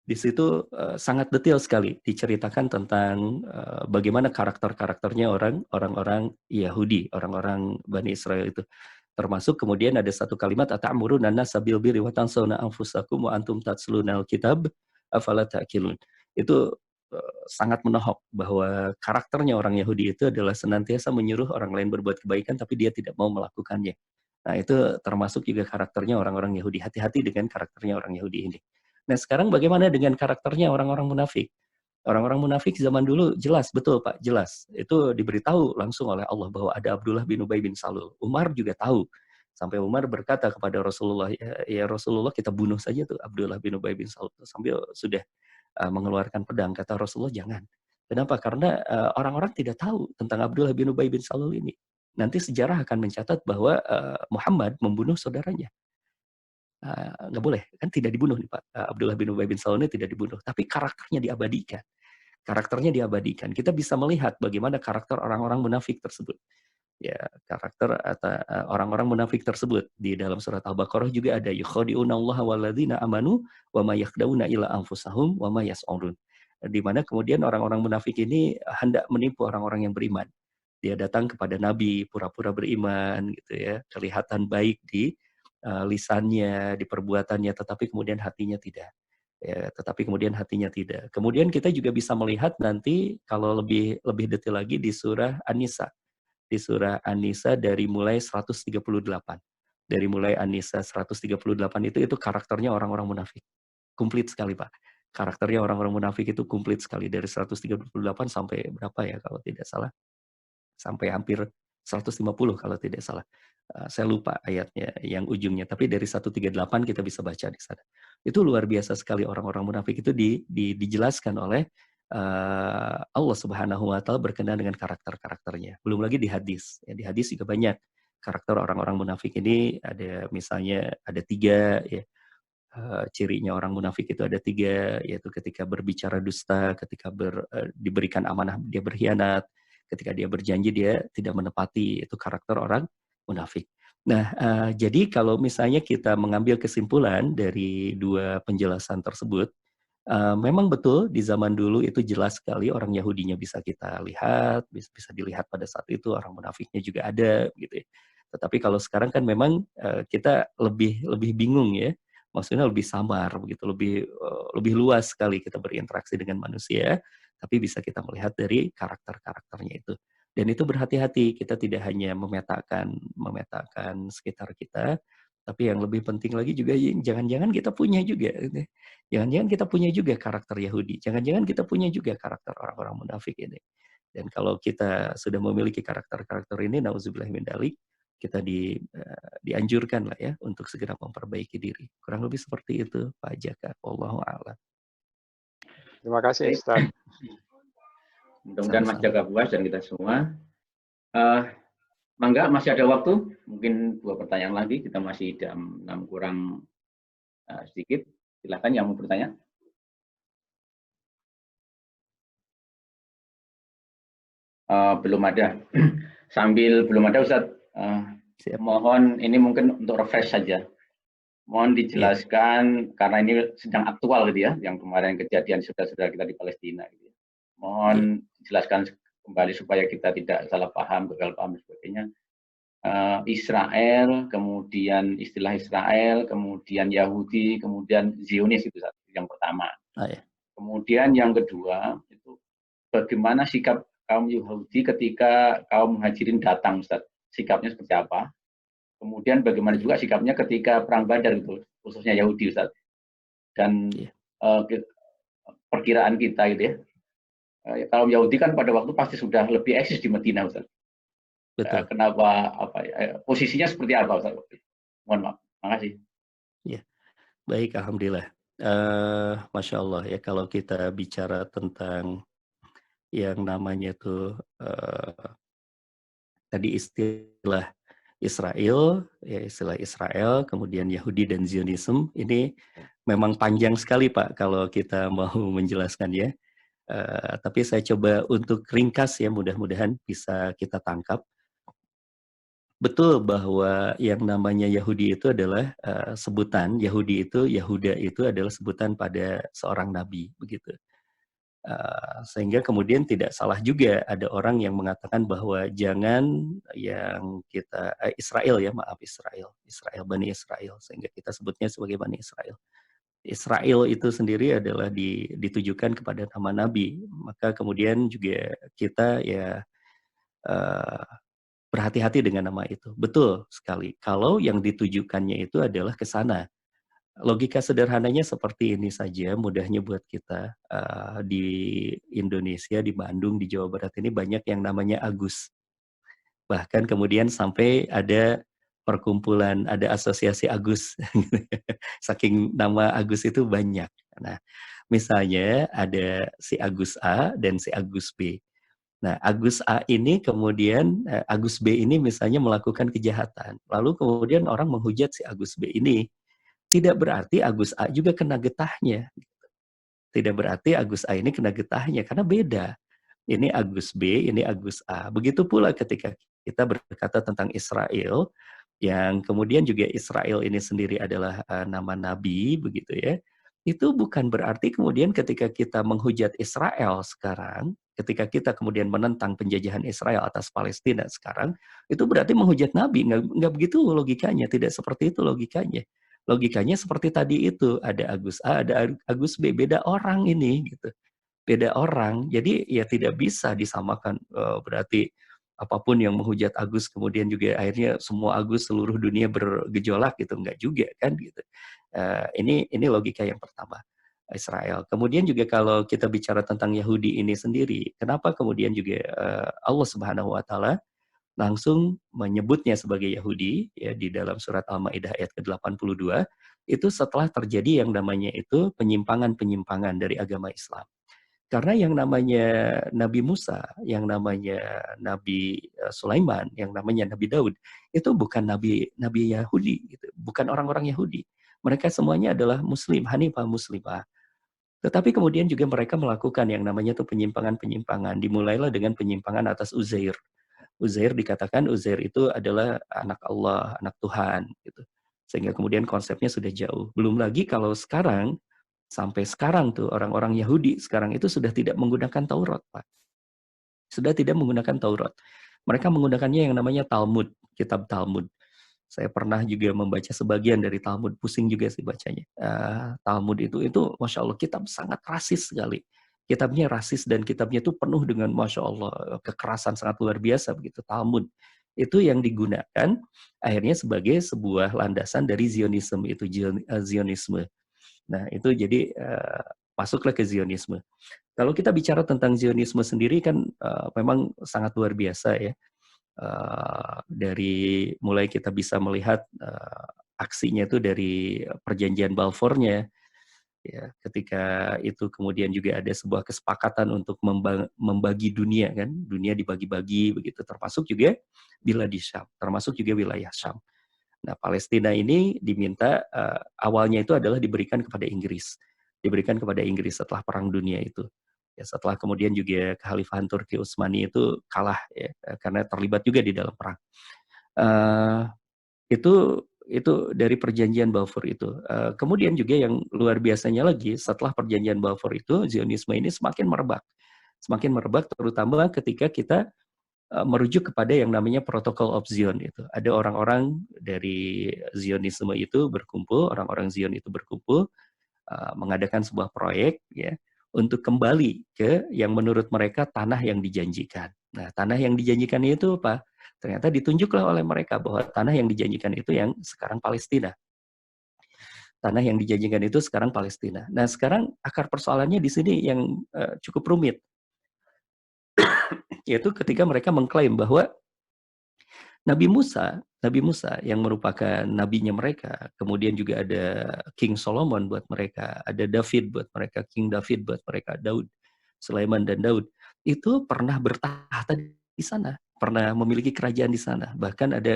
di situ sangat detail sekali diceritakan tentang bagaimana karakter-karakternya orang-orang Yahudi, orang-orang Bani Israel itu. Termasuk kemudian ada satu kalimat ata'muruna an-nasa bil birri wa tansawna anfusakum wa antum tatlunal kitab afala ta'qilun. Itu sangat menohok bahwa karakternya orang Yahudi itu adalah senantiasa menyuruh orang lain berbuat kebaikan tapi dia tidak mau melakukannya. Nah, itu termasuk juga karakternya orang-orang Yahudi. Hati-hati dengan karakternya orang Yahudi ini. Nah, sekarang bagaimana dengan karakternya orang-orang munafik? Orang-orang munafik zaman dulu jelas, betul Pak, jelas. Itu diberitahu langsung oleh Allah bahwa ada Abdullah bin Ubay bin Salul. Umar juga tahu. Sampai Umar berkata kepada Rasulullah, ya Rasulullah kita bunuh saja tuh Abdullah bin Ubay bin Salul. Sambil sudah mengeluarkan pedang. Kata Rasulullah, jangan. Kenapa? Karena orang-orang tidak tahu tentang Abdullah bin Ubay bin Salul ini. Nanti sejarah akan mencatat bahwa Muhammad membunuh saudaranya. Nggak boleh, kan tidak dibunuh nih Pak. Abdullah bin Ubay bin Salul ini tidak dibunuh, tapi karakternya diabadikan. Karakternya diabadikan. Kita bisa melihat bagaimana karakter orang-orang munafik tersebut. Ya, karakter orang-orang munafik tersebut di dalam surat Al-Baqarah juga ada yukhadi'unallaha walladzina amanu wa ma yakhda'una illa anfusahum wa ma yas'urun. Di mana kemudian orang-orang munafik ini hendak menipu orang-orang yang beriman. Dia datang kepada Nabi pura-pura beriman gitu ya, kelihatan baik di lisannya, di perbuatannya, tetapi kemudian hatinya tidak. Ya, tetapi kemudian hatinya tidak. Kemudian kita juga bisa melihat nanti kalau lebih detail lagi di surah An-Nisa. Di surah An-Nisa dari mulai 138. Dari mulai An-Nisa 138 itu karakternya orang-orang munafik. Komplit sekali, Pak. Karakternya orang-orang munafik itu komplit sekali dari 138 sampai berapa ya kalau tidak salah? Sampai hampir 150 kalau tidak salah. Saya lupa ayatnya yang ujungnya, tapi dari 138 kita bisa baca di sana. Itu luar biasa sekali orang-orang munafik itu dijelaskan oleh Allah Subhanahu wa taala berkenan dengan karakter-karakternya. Belum lagi di hadis. Ya, di hadis juga banyak karakter orang-orang munafik ini, ada misalnya ada 3 ya. Cirinya orang munafik itu ada 3, yaitu ketika berbicara dusta, ketika diberikan amanah dia berkhianat, ketika dia berjanji dia tidak menepati, itu karakter orang munafik. Nah, jadi kalau misalnya kita mengambil kesimpulan dari 2 penjelasan tersebut, memang betul di zaman dulu itu jelas sekali orang Yahudinya bisa kita lihat, bisa dilihat pada saat itu, orang munafiknya juga ada gitu ya. Tetapi kalau sekarang kan memang kita lebih bingung ya, maksudnya lebih samar begitu, lebih luas sekali kita berinteraksi dengan manusia, tapi bisa kita melihat dari karakter-karakternya itu. Dan itu berhati-hati, kita tidak hanya memetakan sekitar kita, tapi yang lebih penting lagi juga jangan-jangan kita punya juga gitu. Jangan-jangan kita punya juga karakter Yahudi, jangan-jangan kita punya juga karakter orang-orang munafik ini. Dan kalau kita sudah memiliki karakter-karakter ini, nauzubillah min dzalik, kita dianjurkan lah ya untuk segera memperbaiki diri. Kurang lebih seperti itu, Pak Jaka. Wallahu a'lam. Terima kasih, Ustaz. Mudah-mudahan Mas Jaka puas dan kita semua. Mangga, masih ada waktu, mungkin 2 pertanyaan lagi, kita masih jam 6 kurang sedikit. Silakan yang mau bertanya. Belum ada. Sambil belum ada, Ustaz, mohon ini mungkin untuk refresh saja. Mohon dijelaskan, karena ini sedang aktual gitu ya, yang kemarin kejadian saudara-saudara kita di Palestina. Gitu ya. Mohon dijelaskan kembali supaya kita tidak salah paham, gagal paham dan sebagainya. Israel, kemudian istilah Israel, kemudian Yahudi, kemudian Zionis itu yang pertama. Kemudian yang kedua itu bagaimana sikap kaum Yahudi ketika kaum Muhajirin datang, Ustaz? Sikapnya seperti apa? Kemudian bagaimana juga sikapnya ketika perang Badar itu, khususnya Yahudi, Ustaz? Dan perkiraan kita gitu ya. Kalau Yahudi kan pada waktu pasti sudah lebih eksis di Madinah, Ustaz. Betul. Kenapa posisinya seperti apa, Ustaz? Mohon maaf. Makasih. Ya. Baik, alhamdulillah. Masya Allah ya, kalau kita bicara tentang yang namanya tuh tadi istilah Israel, ya istilah Israel, kemudian Yahudi dan Zionisme, ini memang panjang sekali Pak kalau kita mau menjelaskan ya. Tapi saya coba untuk ringkas ya, mudah-mudahan bisa kita tangkap. Betul bahwa yang namanya Yahudi itu adalah sebutan, Yahudi itu, Yahuda itu adalah sebutan pada seorang nabi, begitu. Sehingga kemudian tidak salah juga ada orang yang mengatakan bahwa jangan yang kita, Israel ya, maaf Israel, Bani Israel, sehingga kita sebutnya sebagai Bani Israel. Israel itu sendiri adalah ditujukan kepada nama nabi, maka kemudian juga kita ya berhati-hati dengan nama itu. Betul sekali. Kalau yang ditujukannya itu adalah ke sana. Logika sederhananya seperti ini saja, mudahnya buat kita. Di Indonesia, di Bandung, di Jawa Barat ini banyak yang namanya Agus. Bahkan kemudian sampai ada perkumpulan, ada asosiasi Agus. Saking nama Agus itu banyak. Nah, misalnya ada si Agus A dan si Agus B. Nah, Agus A ini kemudian, Agus B ini misalnya melakukan kejahatan. Lalu kemudian orang menghujat si Agus B ini. Tidak berarti Agus A juga kena getahnya. Tidak berarti Agus A ini kena getahnya, karena beda. Ini Agus B, ini Agus A. Begitu pula ketika kita berkata tentang Israel, yang kemudian juga Israel ini sendiri adalah nama nabi, begitu ya. Itu bukan berarti kemudian ketika kita menghujat Israel sekarang, ketika kita kemudian menentang penjajahan Israel atas Palestina sekarang, itu berarti menghujat nabi. Nggak begitu logikanya, tidak seperti itu logikanya. Logikanya seperti tadi itu, ada Agus A, ada Agus B, beda orang ini gitu. Beda orang. Jadi ya tidak bisa disamakan, berarti apapun yang menghujat Agus kemudian juga akhirnya semua Agus seluruh dunia bergejolak gitu, enggak juga kan gitu. Ini logika yang pertama, Israel. Kemudian juga kalau kita bicara tentang Yahudi ini sendiri, kenapa kemudian juga Allah Subhanahu wa taala langsung menyebutnya sebagai Yahudi ya di dalam surat Al-Maidah ayat ke-82 itu setelah terjadi yang namanya itu penyimpangan-penyimpangan dari agama Islam. Karena yang namanya Nabi Musa, yang namanya Nabi Sulaiman, yang namanya Nabi Daud, itu bukan nabi Yahudi, gitu. Bukan orang-orang Yahudi. Mereka semuanya adalah Muslim, Hanifah Muslimah. Tetapi kemudian juga mereka melakukan yang namanya tuh penyimpangan-penyimpangan. Dimulailah dengan penyimpangan atas Uzair. Uzair dikatakan Uzair itu adalah anak Allah, anak Tuhan, gitu. Sehingga kemudian konsepnya sudah jauh. Belum lagi kalau sekarang, sampai sekarang tuh orang-orang Yahudi sekarang itu sudah tidak menggunakan Taurat, Pak. Sudah tidak menggunakan Taurat. Mereka menggunakannya yang namanya Talmud, kitab Talmud. Saya pernah juga membaca sebagian dari Talmud, pusing juga sih bacanya. Talmud itu Masya Allah, kitab sangat rasis sekali. Kitabnya rasis dan kitabnya itu penuh dengan Masya Allah, kekerasan sangat luar biasa begitu. Talmud itu yang digunakan akhirnya sebagai sebuah landasan dari Zionisme, itu Zionisme. Nah itu jadi masuklah ke Zionisme. Kalau kita bicara tentang Zionisme sendiri kan memang sangat luar biasa ya. Dari mulai kita bisa melihat aksinya itu dari perjanjian Balfournya, ya, ketika itu kemudian juga ada sebuah kesepakatan untuk membagi dunia kan, dunia dibagi-bagi begitu, termasuk juga Bilad Syam, termasuk juga wilayah Syam. Nah Palestina ini diminta awalnya itu adalah diberikan kepada Inggris setelah Perang Dunia itu. Ya, setelah kemudian juga kekhalifahan Turki Utsmani itu kalah ya, karena terlibat juga di dalam perang. Itu dari perjanjian Balfour itu. Kemudian juga yang luar biasanya lagi, setelah perjanjian Balfour itu, Zionisme ini semakin merebak terutama ketika kita merujuk kepada yang namanya Protocol of Zion itu. Ada orang-orang dari Zionisme itu berkumpul, orang-orang Zion itu berkumpul, mengadakan sebuah proyek ya untuk kembali ke yang menurut mereka tanah yang dijanjikan. Nah, tanah yang dijanjikan itu apa? Ternyata ditunjuklah oleh mereka bahwa tanah yang dijanjikan itu yang sekarang Palestina. Tanah yang dijanjikan itu sekarang Palestina. Nah, sekarang akar persoalannya di sini yang cukup rumit. Yaitu ketika mereka mengklaim bahwa Nabi Musa yang merupakan nabinya mereka, kemudian juga ada King Solomon buat mereka, ada David buat mereka, King David buat mereka, Daud, Sulaiman dan Daud, itu pernah bertahta di sana, pernah memiliki kerajaan di sana. Bahkan ada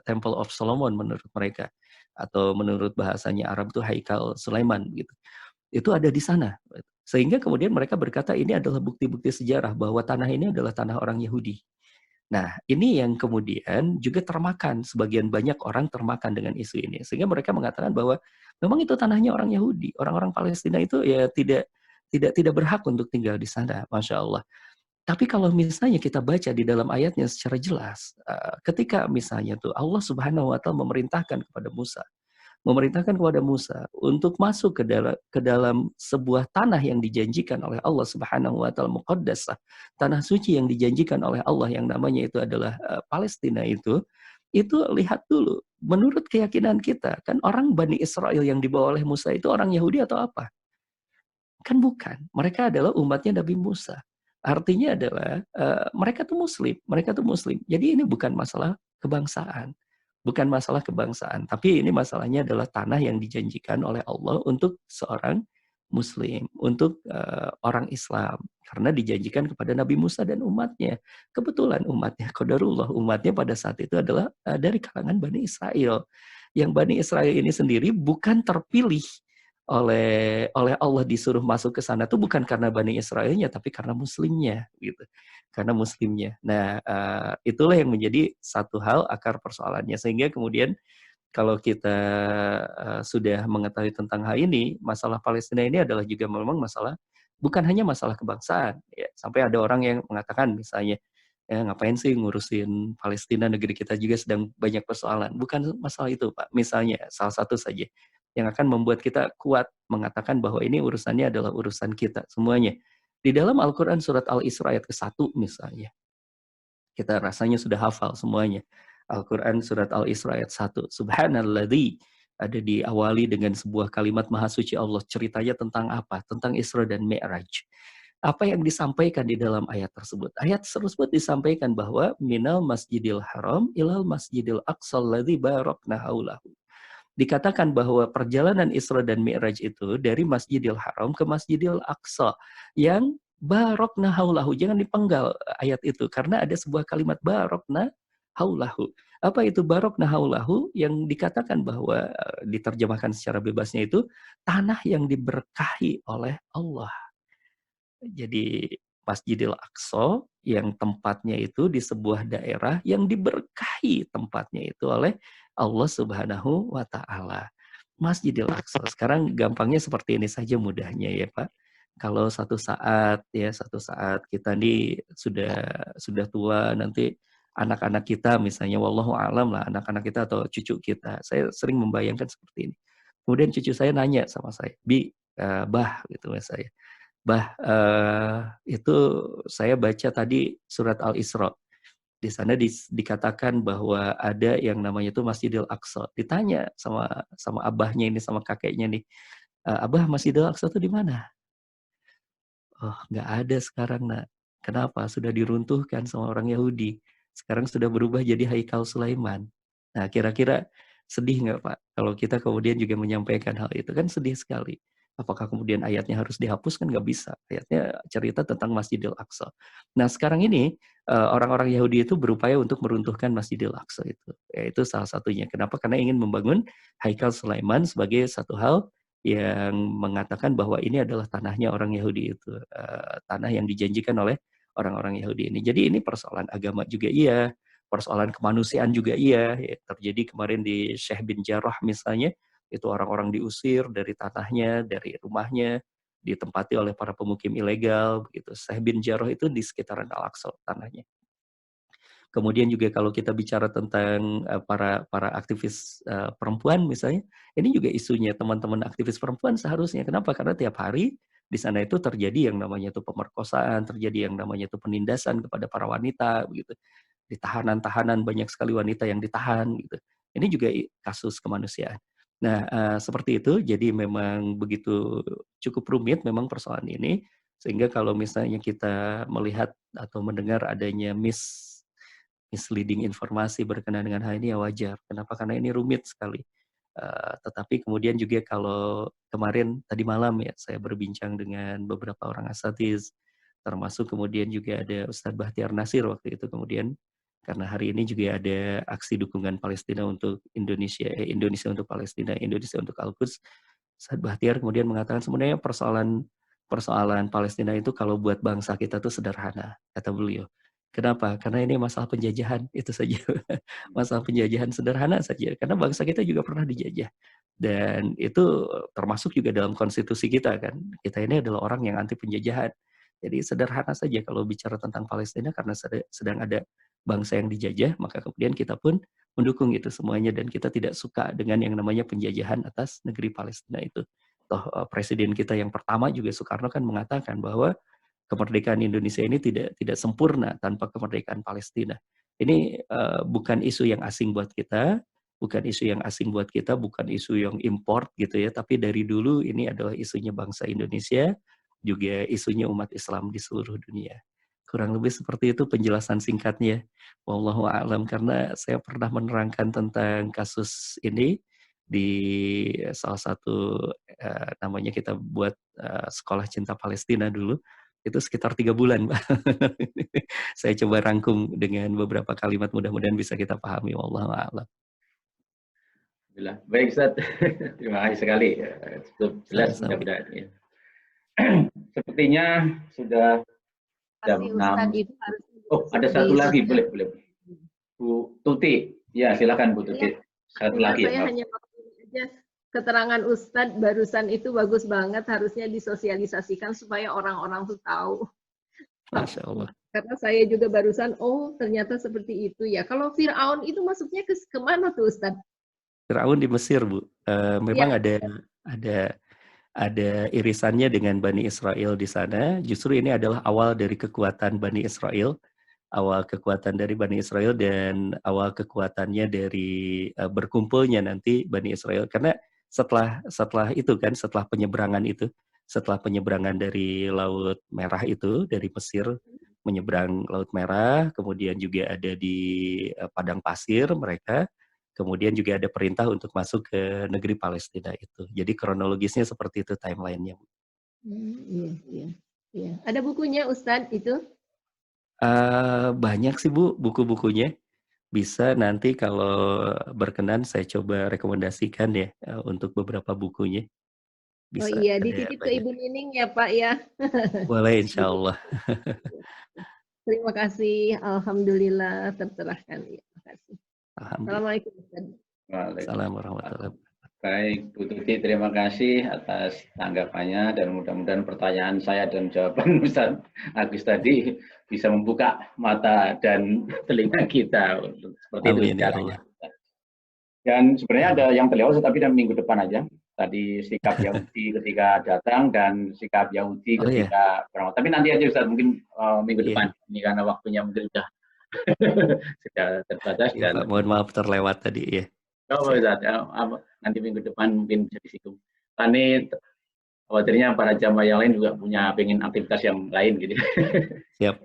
Temple of Solomon menurut mereka, atau menurut bahasanya Arab itu Haikal Sulaiman gitu. Itu ada di sana. Sehingga kemudian mereka berkata ini adalah bukti-bukti sejarah bahwa tanah ini adalah tanah orang Yahudi. Nah, ini yang kemudian juga termakan, sebagian banyak orang termakan dengan isu ini. Sehingga mereka mengatakan bahwa memang itu tanahnya orang Yahudi. Orang-orang Palestina itu ya tidak berhak untuk tinggal di sana, Masya Allah. Tapi kalau misalnya kita baca di dalam ayatnya secara jelas, ketika misalnya tuh Allah Subhanahu wa Ta'ala memerintahkan kepada Musa untuk masuk ke dalam sebuah tanah yang dijanjikan oleh Allah Subhanahu wa Ta'ala, muqaddasah, tanah suci yang dijanjikan oleh Allah yang namanya itu adalah Palestina itu lihat dulu menurut keyakinan kita kan orang Bani Israel yang dibawa oleh Musa itu orang Yahudi atau apa? Kan bukan, mereka adalah umatnya Nabi Musa. Artinya adalah mereka tuh Muslim. Jadi ini bukan masalah kebangsaan. Bukan masalah kebangsaan, tapi ini masalahnya adalah tanah yang dijanjikan oleh Allah untuk seorang Muslim, untuk orang Islam, karena dijanjikan kepada Nabi Musa dan umatnya. Kebetulan umatnya, qadarullah, umatnya pada saat itu adalah dari kalangan Bani Israel. Yang Bani Israel ini sendiri bukan terpilih oleh Allah disuruh masuk ke sana itu bukan karena Bani Israelnya, tapi karena Muslimnya, gitu. Karena Muslimnya. Nah, itulah yang menjadi satu hal akar persoalannya. Sehingga kemudian kalau kita sudah mengetahui tentang hal ini, masalah Palestina ini adalah juga memang masalah, bukan hanya masalah kebangsaan. Ya. Sampai ada orang yang mengatakan misalnya, ya ngapain sih ngurusin Palestina, negeri kita juga sedang banyak persoalan. Bukan masalah itu, Pak. Misalnya, salah satu saja yang akan membuat kita kuat mengatakan bahwa ini urusannya adalah urusan kita semuanya. Di dalam Al-Quran surat Al-Isra ayat ke-1 misalnya, kita rasanya sudah hafal semuanya. Al-Quran surat Al-Isra ayat 1. Subhanalladzi, ada diawali dengan sebuah kalimat maha suci Allah. Ceritanya tentang apa? Tentang Isra dan Mi'raj. Apa yang disampaikan di dalam ayat tersebut? Ayat tersebut disampaikan bahwa minal masjidil haram ilal masjidil aqsal ladzi barakna haulahu. Dikatakan bahwa perjalanan Isra dan Mi'raj itu dari Masjidil Haram ke Masjidil Aqsa yang barokna haulahu, jangan dipenggal ayat itu karena ada sebuah kalimat barokna haulahu. Apa itu barokna haulahu? Yang dikatakan bahwa diterjemahkan secara bebasnya itu tanah yang diberkahi oleh Allah. Jadi Masjidil Aqsa yang tempatnya itu di sebuah daerah yang diberkahi tempatnya itu oleh Allah Subhanahu wa taala. Masjidil Aqsa. Sekarang gampangnya seperti ini saja mudahnya ya, Pak. Kalau satu saat kita nih sudah tua, nanti anak-anak kita misalnya wallahu alam lah, anak-anak kita atau cucu kita. Saya sering membayangkan seperti ini. Kemudian cucu saya nanya sama saya, "Bi, Bah," gitu mas saya. Bah, itu saya baca tadi surat Al-Isra. Di sana dikatakan bahwa ada yang namanya itu Masjidil Aqsa. Ditanya sama abahnya ini, sama kakeknya nih, "Abah, Masjidil Aqsa itu di mana?" "Oh, nggak ada sekarang, Nak." "Kenapa?" "Sudah diruntuhkan sama orang Yahudi. Sekarang sudah berubah jadi Haikal Sulaiman." Nah, kira-kira sedih nggak, Pak? Kalau kita kemudian juga menyampaikan hal itu, kan sedih sekali. Apakah kemudian ayatnya harus dihapus? Kan nggak bisa. Ayatnya cerita tentang Masjidil Aqsa. Nah, sekarang ini orang-orang Yahudi itu berupaya untuk meruntuhkan Masjidil Aqsa itu. Ya, itu salah satunya. Kenapa? Karena ingin membangun Haikal Sulaiman sebagai satu hal yang mengatakan bahwa ini adalah tanahnya orang Yahudi itu, tanah yang dijanjikan oleh orang-orang Yahudi ini. Jadi ini persoalan agama juga iya, persoalan kemanusiaan juga iya. Ya, terjadi kemarin di Syekh bin Jarrah misalnya, itu orang-orang diusir dari tanahnya, dari rumahnya, ditempati oleh para pemukim ilegal begitu. Syekh bin Jarrah itu di sekitaran Al-Aqsa tanahnya. Kemudian juga kalau kita bicara tentang para aktivis perempuan misalnya, ini juga isunya teman-teman aktivis perempuan seharusnya. Kenapa? Karena tiap hari di sana itu terjadi yang namanya itu pemerkosaan, terjadi yang namanya itu penindasan kepada para wanita begitu. Di tahanan-tahanan banyak sekali wanita yang ditahan gitu. Ini juga kasus kemanusiaan. Nah, seperti itu. Jadi memang begitu cukup rumit memang persoalan ini, sehingga kalau misalnya kita melihat atau mendengar adanya misleading informasi berkenaan dengan hal ini ya wajar. Kenapa? Karena ini rumit sekali. Tetapi kemudian juga kalau kemarin tadi malam ya saya berbincang dengan beberapa orang asatiz, termasuk kemudian juga ada Ustadz Bahtiar Nasir waktu itu, kemudian karena hari ini juga ada aksi dukungan Palestina untuk Indonesia untuk Palestina, Indonesia untuk Al-Quds. Ustadz Bahtiar kemudian mengatakan sebenarnya persoalan Palestina itu kalau buat bangsa kita tuh sederhana, kata beliau. Kenapa? Karena ini masalah penjajahan, itu saja. Masalah penjajahan sederhana saja, karena bangsa kita juga pernah dijajah. Dan itu termasuk juga dalam konstitusi kita kan. Kita ini adalah orang yang anti penjajahan. Jadi sederhana saja kalau bicara tentang Palestina, karena sedang ada bangsa yang dijajah, maka kemudian kita pun mendukung itu semuanya, dan kita tidak suka dengan yang namanya penjajahan atas negeri Palestina itu. Toh presiden kita yang pertama juga Soekarno kan mengatakan bahwa kemerdekaan Indonesia ini tidak sempurna tanpa kemerdekaan Palestina. Ini bukan isu yang asing buat kita, bukan isu yang asing buat kita, bukan isu yang import gitu ya, tapi dari dulu ini adalah isunya bangsa Indonesia, juga isunya umat Islam di seluruh dunia. Kurang lebih seperti itu penjelasan singkatnya. Wallahu a'lam, karena saya pernah menerangkan tentang kasus ini di salah satu namanya kita buat sekolah cinta Palestina dulu. Itu sekitar 3 bulan, Pak. Saya coba rangkum dengan beberapa kalimat, mudah-mudahan bisa kita pahami. Wallahu a'lam. Baik, Ustaz. Terima kasih sekali. Cukup jelas mudah-mudahan. Ya. Sepertinya sudah jam 6. Oh, ada satu lagi. Boleh. Bu Tuti. Ya, silakan Bu Tuti. Satu lagi. Saya hanya aja keterangan Ustadz barusan itu bagus banget, harusnya disosialisasikan supaya orang-orang tuh tahu. Masya Allah. Karena saya juga barusan, oh ternyata seperti itu ya. Kalau Fir'aun itu masuknya ke mana tuh Ustadz? Fir'aun di Mesir, Bu. Memang ya. ada irisannya dengan Bani Israel di sana. Justru ini adalah awal dari kekuatan Bani Israel. Awal kekuatan dari Bani Israel dan awal kekuatannya dari berkumpulnya nanti Bani Israel. Karena setelah itu kan, setelah penyeberangan dari Laut Merah itu, dari Mesir menyeberang Laut Merah, kemudian juga ada di padang pasir mereka, kemudian juga ada perintah untuk masuk ke negeri Palestina itu. Jadi kronologisnya seperti itu timelinenya. Iya. Ya. Ada bukunya Ustadz itu? Banyak sih Bu buku-bukunya. Bisa nanti kalau berkenan saya coba rekomendasikan ya untuk beberapa bukunya. Oh Bisa iya, ada dititip ke banyak. Ibu Nining ya Pak ya. Boleh insya Allah. Terima kasih, alhamdulillah tercerahkan. Ya, terima kasih. Alhamdulillah. Assalamualaikum Ustadz. Assalamualaikum warahmatullahi wabarakatuh. Baik, Bu Tuti, terima kasih atas tanggapannya dan mudah-mudahan pertanyaan saya dan jawaban Ustaz Agus tadi bisa membuka mata dan telinga kita seperti itu Amin ya caranya. Allah. Dan sebenarnya ada yang beliau tapi dan minggu depan aja. Tadi sikap Yahudi ketika datang dan sikap Yahudi Oh iya. ketika berangkat. Tapi nanti aja Ustaz, mungkin minggu Iya. depan. Ini karena waktunya mungkin sudah terbatas. Iya, Dan Pak, mohon maaf terlewat tadi ya. oh, Ustaz, nanti minggu depan mungkin bisa disinggung. Ini khawatirnya para jamaah yang lain juga punya pengen aktivitas yang lain gitu. Siap.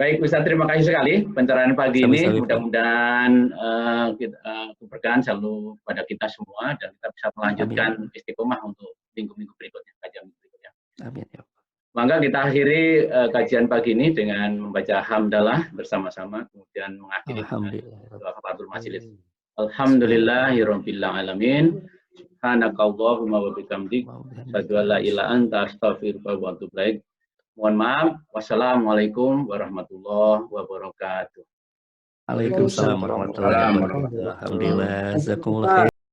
Baik Ustaz, terima kasih sekali pencerahan pagi ini. Mudah-mudahan keberkahan selalu pada kita semua dan kita bisa melanjutkan istiqomah untuk minggu-minggu berikutnya, kajian berikutnya. Amin ya. Maka kita akhiri kajian pagi ini dengan membaca hamdalah bersama-sama, kemudian mengakhiri doa kafaratul majelis. Alhamdulillahirabbil alamin. Subhanakallahumma wa bihamdik, asyhadu an la ilaha illa anta, astaghfiruka wa atubu ilaik. Mohon maaf. Wassalamualaikum warahmatullahi wabarakatuh. Waalaikumsalam warahmatullahi wabarakatuh. Alhamdulillah. Jazakumullah khair.